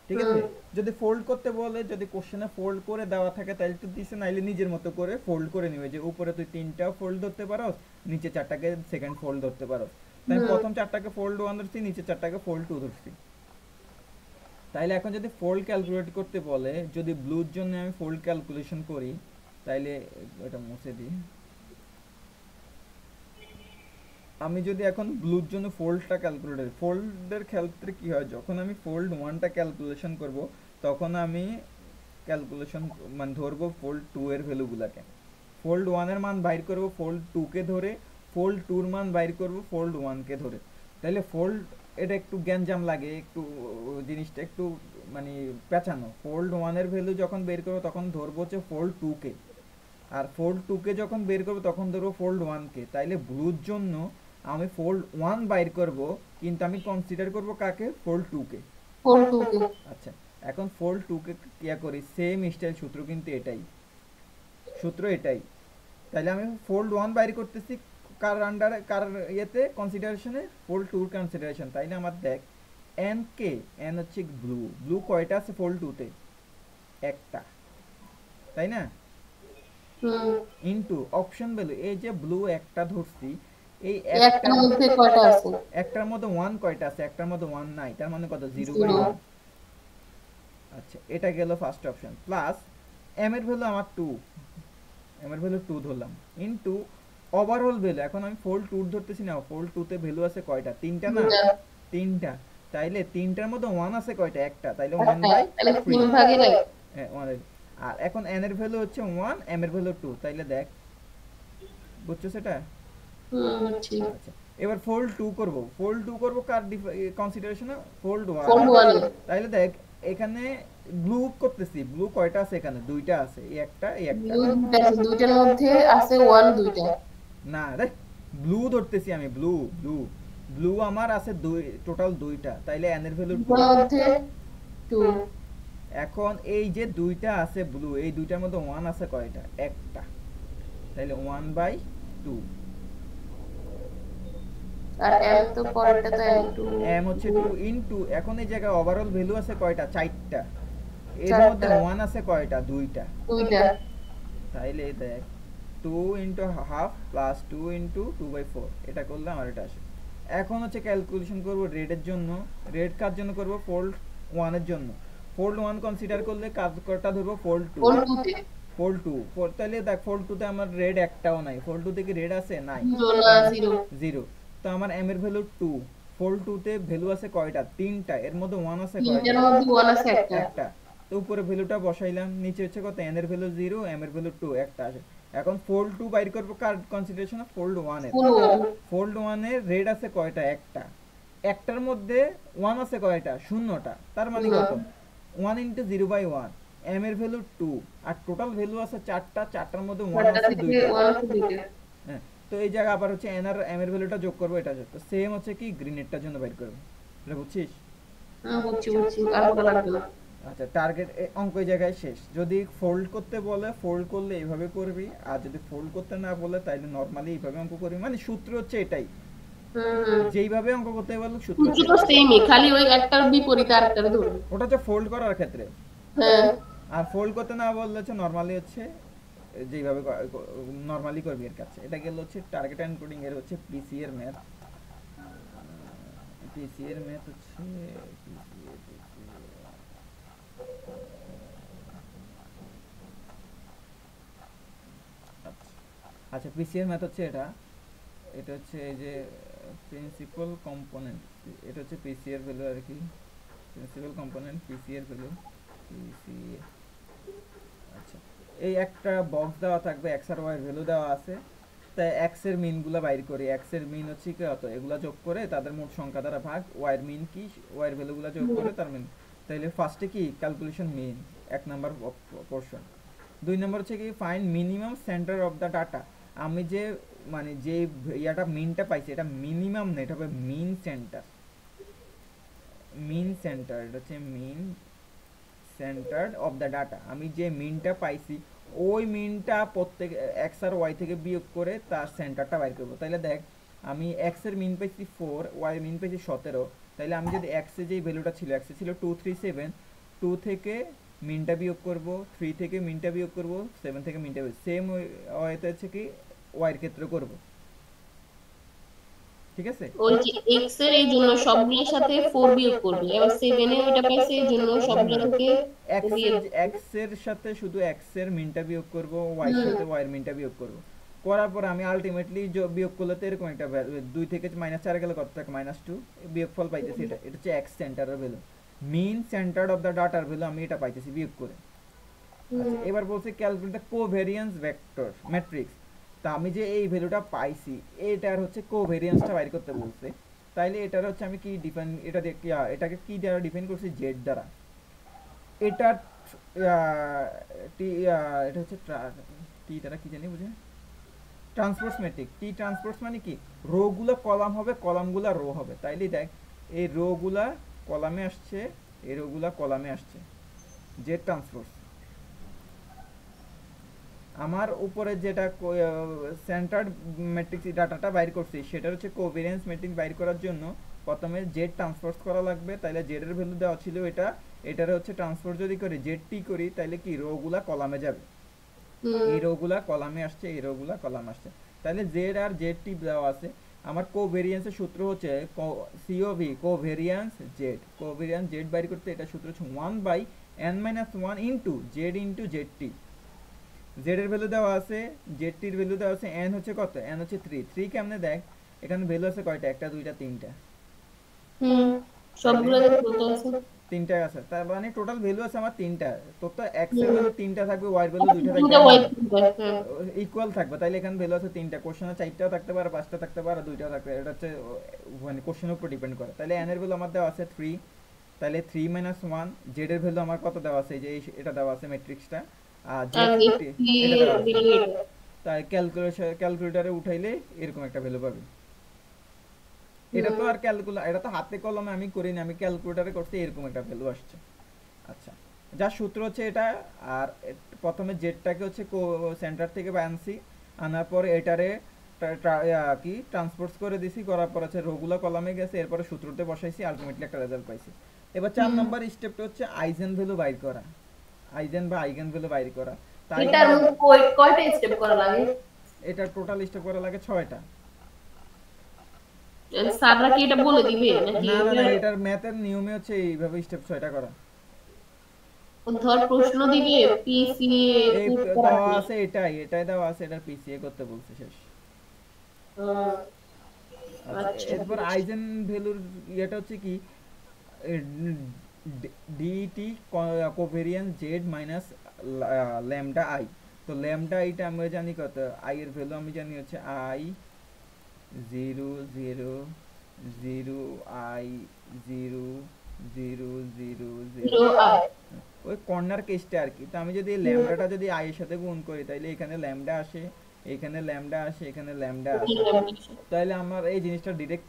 ঠিক হুম। আছে? যদি ফোল্ড করতে বলে, যদি কোশ্চেনে ফোল্ড করে দেওয়া থাকে তাহলে তো দিছে, নাইলে নিজের মতো করে ফোল্ড করে নিবে, যে উপরে তুই তিনটা ফোল্ড ধরতে পারো, নিচে চারটাকে সেকেন্ড ফোল্ড ধরতে পারো। তাই আমি হুম। প্রথম চারটাকে ফোল্ড 1 ধরছি, নিচে চারটাকে ফোল্ড 2 ধরছি। তাইলে এখন যদি ফোল্ড ক্যালকুলেট করতে বলে, যদি ব্লুর জন্য আমি ফোল্ড ক্যালকুলেশন করি, তাইলে এটা মুছে দিই। আমি যদি এখন ব্লুর জন্য ফোল্ডটা ক্যালকুলেট, ফোল্ডের ক্ষেত্রে কি হয়, যখন আমি ফোল্ড 1টা ক্যালকুলেশন করব তখন আমি ক্যালকুলেশন মানে ধরবো ফোল্ড 2 এর ভ্যালুগুলোকে, ফোল্ড 1 এর মান বাইর করব ফোল্ড 2 কে ধরে, ফোল্ড 2 এর মান বাইর করব ফোল্ড 1 কে ধরে। তাহলে ফোল্ড এটা একটু গ্যাঞ্জাম লাগে, একটু জিনিসটা একটু মানে পেঁচানো। ফোল্ড 1 এর ভ্যালু যখন বের করব তখন ধরবো হচ্ছে ফোল্ড 2 কে, আর ফোল্ড 2 কে যখন বের করব তখন ধরবো ফোল্ড 1 কে। তাইলে ব্লুর জন্য আমি ফোল্ড 1 বাইর করব, কিন্তু আমি কনসিডার করব কাকে? ফোল্ড 2 কে। ফোর টু কে। আচ্ছা, এখন ফোল্ড 2 কে কিয়া করি, সেম স্টাইল সূত্র কিন্তু এটাই, সূত্র এটাই। তাহলে আমি ফোল্ড 1 বাইর করতেছি কার আন্ডারে, কার ইয়েতে কনসিডারেশনে? Fold 2 consideration. তাইলে আমার দেখ এন কে, এন হচ্ছে ব্লু কয়টা আছে ফোল্ড 2 তে? একটা, তাই না? হুম। ইনটু অপশন ভ্যালু, এই যে ব্লু একটা ধরছি, এই একটার মধ্যে কয়টা আছে? একটার মধ্যে 1 কয়টা আছে? একটার মধ্যে 1 নাই, তার মানে কত? 0। 0/1। আচ্ছা, এটা গেল ফার্স্ট অপশন। প্লাস এম এর ভ্যালু আমার 2, এম এর ভ্যালু 2 ধরলাম, ইনটু ওভারঅল ভ্যালু। এখন আমি ফোল্ড 2 ধরতেছি না, ফোল্ড 2 তে ভ্যালু আছে কয়টা? তিনটা না? তিনটা। তাইলে তিনটার মধ্যে 1 আছে কয়টা? একটা, তাইলে 1/3। তাহলে 3 ভাগে নাই। হ্যাঁ, আর এখন n এর ভ্যালু হচ্ছে 1, m এর ভ্যালু 2, তাইলে দেখ বুঝছো সেটা? বুঝছি। আচ্ছা, এবার ফোল্ড 2 করব। ফোল্ড 2 করব কার কনসিডারেশনে? ফোল্ড 1। Fold one. তাইলে দেখ এখানে ব্লু করতেছি, ব্লু কয়টা আছে এখানে? দুইটা আছে, এই একটা এই একটা। ব্লু দুইটা আছে, দুইটার মধ্যে আছে ওয়ান দুইটা। না দেখ, ব্লু ধরতেছি আমি, ব্লু ব্লু ব্লু আমার আছে দুই, টোটাল দুইটা, তাইলে n এর ভ্যালু 2। দুইটার মধ্যে টু। এখন এই যে দুইটা আছে ব্লু, এই দুইটার মধ্যে 1 আছে কয়টা? একটা, তাইলে 1/2। আর এম তো পরেরটা তো এম টু। m হচ্ছে 2 ইনটু, এখন এই জায়গায় ওভারঅল ভ্যালু আছে কয়টা? চারটা। এর মধ্যে চারটা। 1 আছে কয়টা? দুইটা। দুইটা। তাইলে দেখ 2 ইনটু হাফ প্লাস 2 ইনটু 2/4, এটা করলে আমার এটা আসে। এখন হচ্ছে ক্যালকুলেশন করব রেডের জন্য। রেড কার জন্য করব? ফোল্ড 1 এর জন্য। ফোল্ড 1 কনসিডার করলে কাজ কয়টা ধরবো? ফোল্ড 2। ফোল্ড টু তে ফোল্ড 2 তাহলে দেখ ফোল্ড 2 তে আমার রেড একটাও নাই। ফোল্ড 2 তে কি রেড আছে? নাই, জিরো না জিরো। জিরো। তো আমার m এর ভ্যালু 2। ফোল্ড 2 তে ভ্যালু আছে কয়টা? তিনটা, এর মধ্যে 1 আছে কয়টা? তিনটার মধ্যে ওয়ান আছে একটা। একটা। তো উপরে ভ্যালুটা বসাইলাম, নিচে হচ্ছে কত? n এর ভ্যালু 0, m এর ভ্যালু 2, একটা আসে। এখন ফোল্ড 2 বাইর করব কার কনসিডারেশনে? ফোল্ড 1 এর। ফুল ওয়ান। ফোল্ড 1 এর রেড আছে কয়টা? একটা। একটার মধ্যে 1 আছে কয়টা? শূন্যটা। তার মানে কত? 1 ইনটু 0/1, m এর ভ্যালু 2, আর টোটাল ভ্যালু আছে চারটা, চারটার মধ্যে 1 চারটা আছে থেকে দুইটা। ওয়ান আছে দুইটা। হ্যাঁ, তো এই জায়গা আবার হচ্ছে n আর m এর ভ্যালুটা যোগ করব, এটা তো সেম হচ্ছে কি গ্রিনেরটার জন্য বাইর করব। এটা বুঝছিস? বুঝছি বুঝছি, আর বলা লাগবে না। আচ্ছা, টার্গেট অঙ্ক এই জায়গায় শেষ। যদি ফোল্ড করতে বলে, ফোল্ড করলে এইভাবে করবি, আর যদি ফোল্ড করতে না বলে তাহলে নরমালি এইভাবে অঙ্ক করবি। মানে সূত্র হচ্ছে এটাই, হুম। যেইভাবে অঙ্ক করতে বললো সূত্র সূত্র হচ্ছে তো এটাই। সেমই, খালি ওই একটার বিপরীতে আরেকটার ধরবে। ওটা হচ্ছে ফোল্ড করার ক্ষেত্রে, হ্যাঁ। আর ফোল্ড করতে না বললে হচ্ছে নরমালি হচ্ছে যেইভাবে নরমালি করবি এর কাছে। এটা গেল হচ্ছে টার্গেট এন্ড কোডিং এর হচ্ছে পিসি এর ম্যাথ। পিসি এর ম্যাথ হচ্ছে আচ্ছা, পিসি এর ম্যাথ হচ্ছে এটা। এটা হচ্ছে এই যে প্রিন্সিপাল কম্পোনেন্ট, এটা হচ্ছে পিসি এর ভ্যালু আর কি। প্রিন্সিপাল কম্পোনেন্ট পিসি এর ভ্যালু, পিসি। আচ্ছা, এই একটা বক্স দেওয়া থাকবে, এক্স আর ওয়াই এর ভ্যালু দেওয়া আছে। তাই এক্স এর মিনগুলো বাইর করি। এক্স এর মিন হচ্ছে কি কত? এগুলা যোগ করে তাদের মোট সংখ্যা দ্বারা ভাগ, ওয়াই এর মিন কি? ওয়াই এর ভ্যালুগুলো যোগ করে তার মিন। তাইলে ফার্স্টে কি ক্যালকুলেশন মিন, এক নাম্বার পোরশন। দুই নম্বর হচ্ছে কি find minimum centre of the data. আমি যে মানে যে ইয়াটা মিনটা পাইছি, এটা মিনিমাম না, এটা হবে মিন সেন্টার। মিন সেন্টার, এটা হচ্ছে মিন সেন্টার অফ দ্য ডাটা। আমি যে মিনটা পাইছি ওই মিনটা প্রত্যেক এক্স আর ওয়াই থেকে বিয়োগ করে তার সেন্টারটা বাইর করবো। তাইলে দেখ আমি এক্স এর মিন পাইছি 4, ওয়াই এর মিন পাইছি 17। তাইলে আমি যদি এক্স এর যে ভ্যালুটা ছিল, এক্স এ ছিল 237, 2 থেকে মিনটা বিয়োগ করব, 3 থেকে মিনটা বিয়োগ করব, 7 থেকে মিনটা বিয়োগ, সেম ওয়াইতে হচ্ছে কি ওয়াই এর ক্ষেত্রে করব। ঠিক আছে? ওই যে এক্স এর এই জন্য সবগুলোর সাথে 4 বিয়োগ করবে, এবার 7 এ ওইটা পাইছে এই জন্য সবগুলো থেকে বিয়োগ। এক্স এর সাথে শুধু এক্স এর মিনটা বিয়োগ করব, ওয়াই এর সাথে ওয়াই এর মিনটা বিয়োগ করব। করার পর আমি আলটিমেটলি বিয়োগ করলে তো এরকম একটা 2 থেকে -4 গেলে কত থাকে? -2 বিয়োগফল পাইতেছি। এটা এটা হচ্ছে এক্স সেন্টারের value, mean centre of the ডাটার ভ্যালু আমি এটা পাইতেছি বিয়োগ করে। আচ্ছা, এবার বলছে calculate the covariance vector matrix. তা আমি যে এই ভ্যালুটা পাইছি, এটার হচ্ছে কোভেরিয়েন্সটা বাইর করতে বলছে। তাইলে এটার হচ্ছে আমি কি ডিফাইন, এটা দিয়ে এটাকে কি দ্বারা ডিফাইন করছি? জেড দ্বারা। এটা এটা হচ্ছে টি দ্বারা কি জানি বুঝে, ট্রান্সপোর্ট ম্যাট্রিক। টি ট্রান্সপোর্ট মানে কি? রো গুলা কলাম হবে, কলামগুলা রো হবে। তাইলে দেখ এই রো গুলা কলামে আসছে, এই রো গুলা কলামে আসছে, জেড ট্রান্সপোর্ট। আমার উপরে যেটা সেন্টার্ড ম্যাট্রিক্স ডাটাটা বাইর করছি, সেটা হচ্ছে কোভেরিয়েন্স ম্যাট্রিক্স বাইর করার জন্য প্রথমে জেড ট্রান্সপোজ করা লাগবে। তাইলে জেড এর ভ্যালু দেওয়া ছিল এটা, এটার হচ্ছে ট্রান্সপোজ যদি করে জেড টি করি, তাইলে কি রো গুলা কলামে যাবে। এই রো গুলা কলামে আসছে, এই রো গুলা কলামে আসছে। তাহলে জেড আর জেড টি দেওয়া আছে। আমার কোভেরিয়েন্সের সূত্র হচ্ছে CoV, covariance Z. Covariance Z বাইর করতে এটা সূত্র হচ্ছে 1/n-1 into Z into Z টি। জেড এর ভ্যালু দেওয়া আছে, জেড টির ভ্যালু দেওয়া আছে, n হচ্ছে কত? n হচ্ছে 3। 3 কেমনে দেখ, এখানে ভ্যালু আছে কয়টা? একটা, দুইটা, তিনটা। সবগুলো দেখতে আছে। তিনটা আছে, তার মানে টোটাল ভ্যালু আছে আমার তিনটা। তোর তো x এর ভ্যালু তিনটা থাকবে, y এর ভ্যালু দুইটা থাকবে, দুটো ওয়াই ইকুয়াল থাকবে। তাইলে এখানে ভ্যালু আছে তিনটা, কোশ্চেনে চারটাও থাকতে পারে, পাঁচটা থাকতে পারে, দুইটাও থাকতে পারে, এটা হচ্ছে মানে কোশ্চেনের উপর ডিপেন্ড করে। তাইলে n এর ভ্যালু আমার দেওয়া আছে 3, তাহলে 3 - 1, z এর ভ্যালু আমার কত দেওয়া আছে, এই যে এটা দেওয়া আছে ম্যাট্রিক্সটা, আর z আর 50 এটা দেওয়া আছে। বিলিয়ন। তাই ক্যালকুলেটরে উঠাইলে এরকম একটা ভ্যালু পাবে। এটা তো আর এটা তো হাতে কলমে আমি করিনি, আমি ক্যালকুলেটরে করতে এরকম একটা ভ্যালু আসছে। আচ্ছা, যার সূত্র হচ্ছে এটা। আর প্রথমে জেডটাকে হচ্ছে সেন্টার থেকে আনছি, আনার পরে এটারে কি ট্রান্সপোর্ট করে দিছি, করার পর হচ্ছে রোগুলা কলামে গেছে, এরপরে সূত্রতে বসাইছি, আলটিমেটলি একটা রেজাল্ট পাইছি। এবার 4 নাম্বার স্টেপটা হচ্ছে আইজেন ভ্যালু বাইর করা, আইজেন বা আইগেন ভ্যালু বাইর করা। তাই এটার মধ্যে কয়টা স্টেপ করা লাগে? এটা টোটাল স্টেপ করা লাগে 6টা। স্যাররা কি এটা বলে দিবে নাকি? না না না, এটার ম্যাথের নিয়মে হচ্ছে এইভাবে স্টেপ 6টা করা। ধর প্রশ্ন দিবে পিসিএ এই পুট করা দেওয়া কি? আছে, এটাই দেওয়া আছে, এটার পিসিএ করতে বলছে, শেষ। হুম, আচ্ছা, আচ্ছা এরপর আইজেন ভ্যালুর ইয়েটা হচ্ছে কি, DT covariance Z minus lambda I. তো ল্যামডা আইটা আমরা জানি কত, আই এর ভ্যালু আমি জানি হচ্ছে আই 0 0 0 আই 0 0 0 0। জিরো আই ওই কর্নার কেসটা আর কি। তো আমি যদি ল্যামডাটা যদি আই এর সাথে গুণ করি, তাইলে এখানে ল্যামডা আসে, এখানে ল্যামডা আসে, এখানে ল্যামডা আসে। তাইলে আমার এই জিনিসটা ডিরেক্ট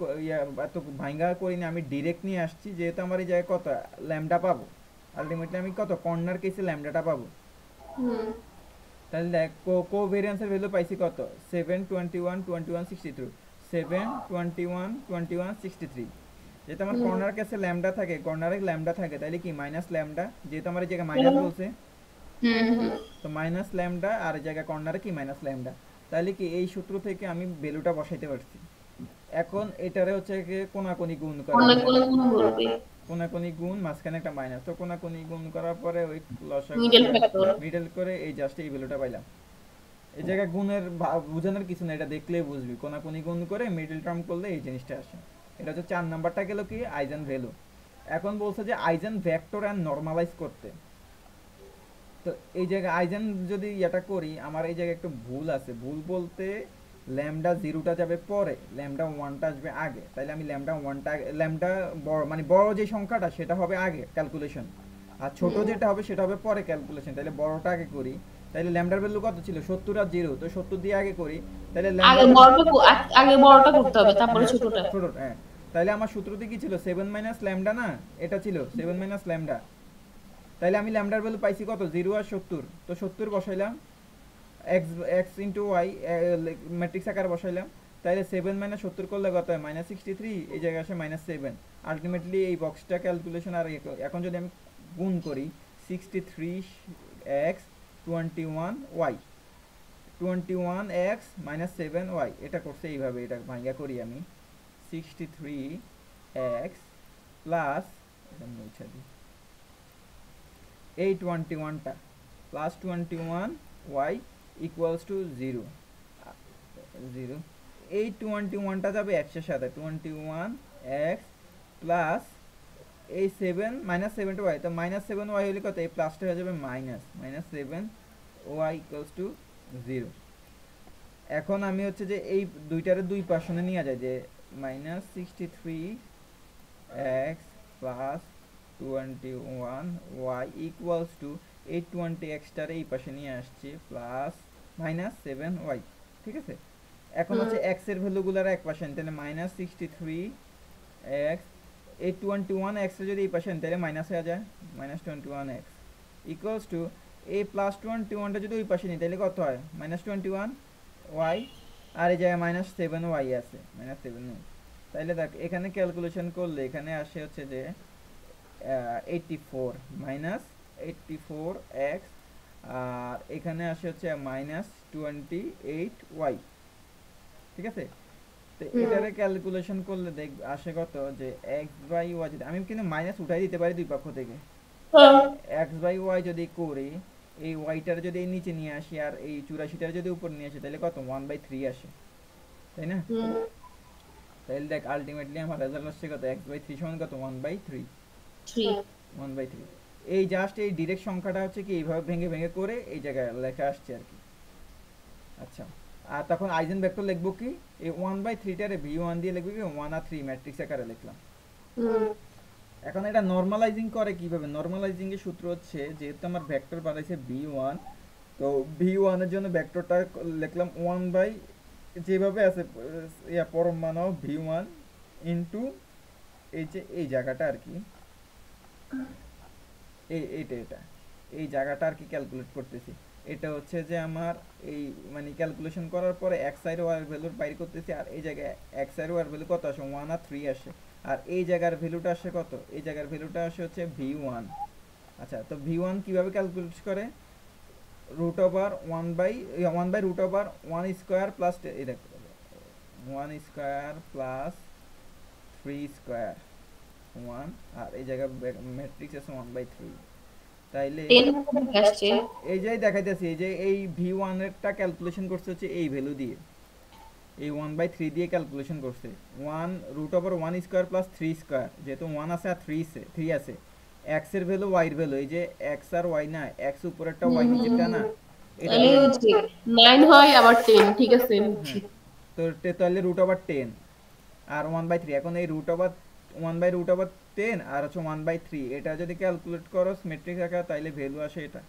এত ভাঙ্গা করিনি, আমি ডিরেক্ট নিয়ে আসছি, যেহেতু আমার এই জায়গায় কত ল্যামডা পাবো, আলটিমেটলি আমি কত কর্নার কেসে ল্যামডাটা পাবো। হুম তাহলে দেখ কোভেরিয়েন্সের ভ্যালু পাইছি কত, 7 21 21 63, 7 21 21 63। যেহেতু আমার কর্নার কেসে ল্যামডা থাকে, কর্নারে ল্যামডা থাকে, তাইলে কি মাইনাস ল্যামডা, যেহেতু আমার এই জায়গায় মাইনাস বলছে, হুম তো মাইনাস ল্যামডা, আর এই জায়গায় কর্নারে কি মাইনাস ল্যামডা। তাহলে কি এই সূত্র থেকে আমি ভ্যালুটা বসাইতে পারছি। এখন এটারে হচ্ছে কোনাকুনি গুণ করা, অনেক কোন বলবে কোনাকুনি গুণ, মাঝখানে একটা মাইনাস, তো কোনাকুনি গুণ করার পরে ওই লসাগু মিডল ফ্যাক্টর। মিডল করে এই জাস্ট এই ভ্যালুটা পাইলাম। এই জায়গায় গুণের বোঝানোর কিছু না, এটা দেখলেই বুঝবি, কোনাকুনি গুণ করে মিডল টার্ম করলে এই জিনিসটা আসে। এটা হচ্ছে 4 নাম্বারটা গেল কি আইজেন ভ্যালু। এখন বলছে যে আইজেন ভেক্টর এন্ড নরমালাইজ করতে। তো এই জায়গায় আইজেন যদি এটা করি, আমার এই জায়গায় একটু ভুল আছে, ভুল বলতে ল্যামডা 0টা যাবে পরে, ল্যামডা 1টা আসবে আগে। তাইলে আমি ল্যামডা 1টা, ল্যামডা বড় মানে বড় যে সংখ্যাটা সেটা হবে আগে ক্যালকুলেশন, আর ছোট যেটা হবে সেটা হবে পরে ক্যালকুলেশন। তাইলে বড়টা আগে করি। তাইলে ল্যামডার ভ্যালু কত ছিল, 70 আর 0, তো 70 দিয়ে আগে করি। তাইলে আগে ল্যামডা আগে বড়টা করতে হবে তারপরে ছোটটা। ছোট, হ্যাঁ। তাইলে আমার সূত্রতে কি ছিল, 7 মাইনাস ল্যামডা, না এটা ছিল 7 মাইনাস ল্যামডা। তাইলে আমি ল্যামডার ভ্যালু পাইছি কত, 0 আর 70, তো 70 বসাইলাম, x x into y matrix আকারে বসাইলাম। তাইলে 7 মাইনাস 70 করলে কত হয়, -63, এই জায়গায় আসে -7। আলটিমেটলি এই বক্সটা ক্যালকুলেশন। আর এখন যদি আমি গুণ করি, 63x 21y 21x -7y, এটা করছে এইভাবে, এটা ভাঙা করি আমি, 63x প্লাস, এটা মুছে দিই, এই 21টা প্লাস 21y ইকুয়ালস টু 0 0। এই 21টা যাবে এক্সের সাথে, 21x প্লাস এই 7 -7y, তো -7y হলে কত, এই প্লাসটা হয়ে যাবে -7y ইকুয়ালস টু 0। এখন আমি হচ্ছে যে এই দুইটারে দুই পাশে নিয়ে যায়, যে -63x plus 21y equals to এই 20x টারে এই পাশে নিয়ে আসছি, প্লাস -7y, ঠিক আছে। এখন হচ্ছে x এর ভ্যালুগুলোর এক পাশে আনি, তাহলে -63x, এই 21x এর যদি এই পাশে আনি তাহলে মাইনাস হয়ে যায়, -21x ইকুয়ালস টু এই প্লাস 21টা যদি ওই পাশে নিই তাহলে কত হয়, -21y, আর এই জায়গায় -7y আছে, -7y। তাইলে দেখ এখানে ক্যালকুলেশন করলে এখানে আসে হচ্ছে যে 84 -84x, আর এখানে আসে হচ্ছে -28y, ঠিক আছে। তো এটারে ক্যালকুলেশন করলে দেখ আসে কত, যে x বাই y, যদি আমি কিন্তু মাইনাস উঠাই দিতে পারি দুই পক্ষ থেকে, x বাই y যদি করি, এই ওয়াইটার যদি এই নিচে নিয়ে আসি আর এই 84টার যদি উপর নিয়ে আসি, তাহলে কত 1/3 আসে, তাই না। তাহলে দেখ আলটিমেটলি আমার রেজাল্ট আসছে কত, x/3 সমান কত 1/3। 1/3 এই জাস্ট এই ডিরেক্ট সংখ্যাটা হচ্ছে কি এইভাবে ভেঙে ভেঙে করে এই জায়গায় লেখা আসছে আর কি। আচ্ছা, আর তখন আইজেন ভেক্টর লিখবো কি এই 1/3 টারে v1 দিয়ে লিখবো কি 1 আর 3 ম্যাট্রিক্স আকারে লিখলাম। এখন এটা নরমালাইজিং করে কিভাবে? নরমালাইজিং এর সূত্র হচ্ছে যেহেতু আমার ভেক্টর বানাইছে v1, তো v1 এর জন্য ভেক্টরটা লিখলাম 1 বাই যেভাবে আছে ইয়া পরম মান v1 ইনটু এই যে এই জায়গাটা আর কি, এটা এই জায়গাটা আর কি ক্যালকুলেট করতেছি। এটা হচ্ছে যে আমার এই মানে ক্যালকুলেশন করার পরে এক্স আর ওয়াই এর ভ্যালু বাইর করতেছি, আর এই জায়গায় এক্স আর ওয়াই এর ভ্যালু কত আসে 1 আর 3 আসে, আর এই জায়গার ভ্যালুটা আসে কত, এই জায়গার ভ্যালুটা আসে হচ্ছে v1। আচ্ছা, তো v1 কিভাবে ক্যালকুলেট করে? Root over 1 by root over 1 square plus এই দেখো 1 স্কয়ার প্লাস 3 স্কয়ার 1, আর এই জায়গায় ম্যাট্রিক্স আছে 1/3। তাইলে 10 কোথা আসছে? এই যে দেখাইতেছি এই যে এই v1 এরটা ক্যালকুলেশন করছে হচ্ছে এই ভ্যালু দিয়ে, এই 1/3 দিয়ে ক্যালকুলেশন করছে 1 root over 1 square plus 3 square, যেহেতু 1 আছে আর 3 আছে, x এর ভ্যালু y এর ভ্যালু, এই যে x আর y না, x উপরেরটা y নিচেরটা না, এটা তাহলে দিয়ে হচ্ছে 9 হয় আবার 10, ঠিক আছে বুঝছি। হ্যাঁ, তো তাহলে রুট ওভার 10 আর 1/3, এখন এই রুট ওভার 1/√10 আর হচ্ছে 1/3, এটা যদি ক্যালকুলেট করো ম্যাট্রিক্স আকারে তাইলে ভ্যালু আসে এটা,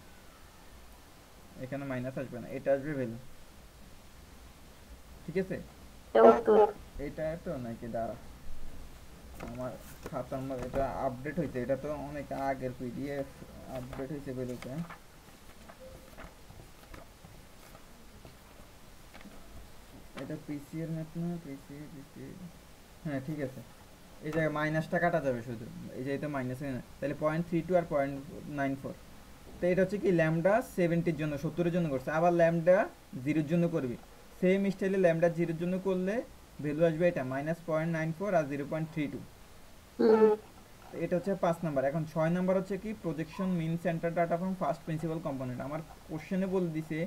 এখানে মাইনাস আসবে না, এটা আসবে ভ্যালু। ঠিক আছে, এটা উত্তর। এটা তো নাকি দাঁড়া আমার খাতার মধ্যে এটা আপডেট হয়েছে, এটা তো অনেক আগের পিডিএফ, আপডেট হয়েছে ভ্যালুটা। এটা পিসি এর ম্যাথ না, পিসি, হ্যাঁ ঠিক আছে, এই জায়গায় মাইনাসটা কাটা যাবে শুধু, এই যে এটা মাইনাস হয় না, তাহলে 0.32 আর 0.94। তো এটা হচ্ছে কি ল্যামডা 70 এর জন্য 70 এর জন্য করছে, আবার ল্যামডা 0 এর জন্য করবি, সেম স্টাইলে ল্যামডা 0 এর জন্য করলে ভ্যালু আসবে এটা -0.94 আর 0.32। এটা হচ্ছে 5 নাম্বার। এখন 6 নাম্বার হচ্ছে কি projection mean centre data from first principal component. আমার কোশ্চেনে বলে দিছে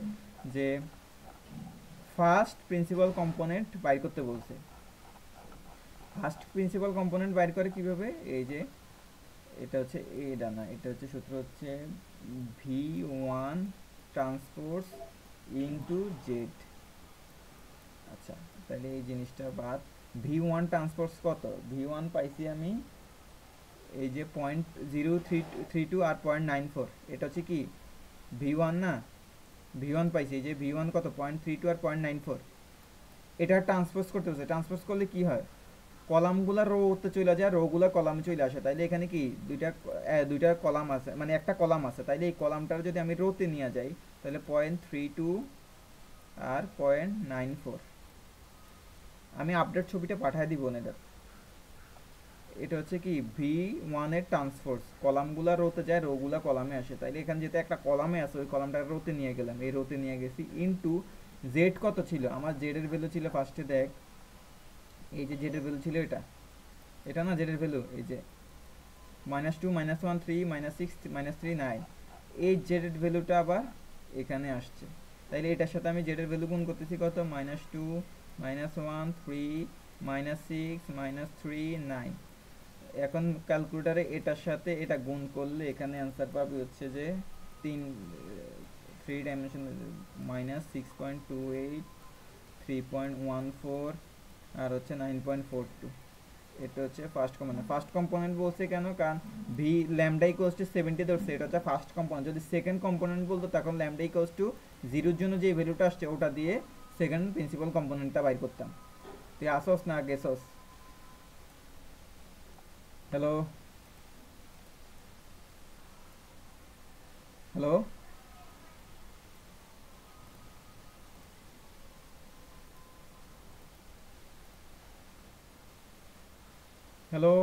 যে ফার্স্ট প্রিন্সিপাল কম্পোনেন্ট বাইর করতে বলছে। ফার্স্ট প্রিন্সিপাল কম্পোনেন্ট বাইর করে কিভাবে? এই যে এটা হচ্ছে এটা না, এটা হচ্ছে সূত্র হচ্ছে v1 ট্রান্সপোজ ইনটু জেড। আচ্ছা, তাহলে এই জিনিসটা বাদ, v1 ট্রান্সপোজ কত, v1 পাইছি আমি এই যে 0.0332 আর 0.94, এটা হচ্ছে কি v1 না, v1 পাইছি, এই যে v1 কত 0.32 আর 0.94, এটা ট্রান্সপোজ করতে হচ্ছে। ট্রান্সপোজ করলে কি হয়, কলামগুলা রোতে চলে যায়, রোগুলা কলামে চলে আসে, তাইলে এখানে কি দুইটা কলাম আছে, মানে একটা কলাম আছে, তাইলে এই কলামটার যদি আমি রোতে নিয়ে যাই তাহলে 0.32 আর 0.94, আমি আপডেট ছবিটা পাঠিয়ে দিব না। এটা হচ্ছে কি v1 এর ট্রান্সপোজ, কলামগুলা রোতে যায়, রোগুলা কলামে আসে, তাইলে এখানে যেটা একটা কলামে আছে ওই কলামটা রোতে নিয়ে গেলাম, এই রোতে নিয়ে গেছি, ইনটু জেড কত ছিল আমার, জেড এর ভ্যালু ছিল ফার্স্টে দেখ, এই যে জেড এর ভ্যালু ছিল এটা, এটা না জেড এর ভ্যালু, এই যে -2 -1 3 -6 -3 9, এই জেড এর ভ্যালুটা আবার এখানে আসছে, তাইলে এটার সাথে আমি জেড এর ভ্যালু গুণ করতেছি কত, -2 -1 3 -6 -3 9। এখন ক্যালকুলেটরে এটার সাথে এটা গুণ করলে এখানে অ্যান্সার পাবে হচ্ছে যে 3 ডাইমেনশন -6.28 3.14 আর হচ্ছে 9.42। এটা হচ্ছে ফার্স্ট কম্পোনেন্ট। ফার্স্ট কম্পোনেন্ট বলছে কেন, কারণ ভি ল্যামডা ইকুয়ালস টু 70 ধরছে, এটা হচ্ছে ফার্স্ট কম্পোনেন্ট। যদি সেকেন্ড কম্পোনেন্ট বলতো তখন ল্যামডা ইকুয়ালস টু 0 এর জন্য যে ভ্যালুটা আসছে ওটা দিয়ে সেকেন্ড প্রিন্সিপাল কম্পোনেন্টটা বাইর করতাম। তুই আসোস না গেছস? Hello hello hello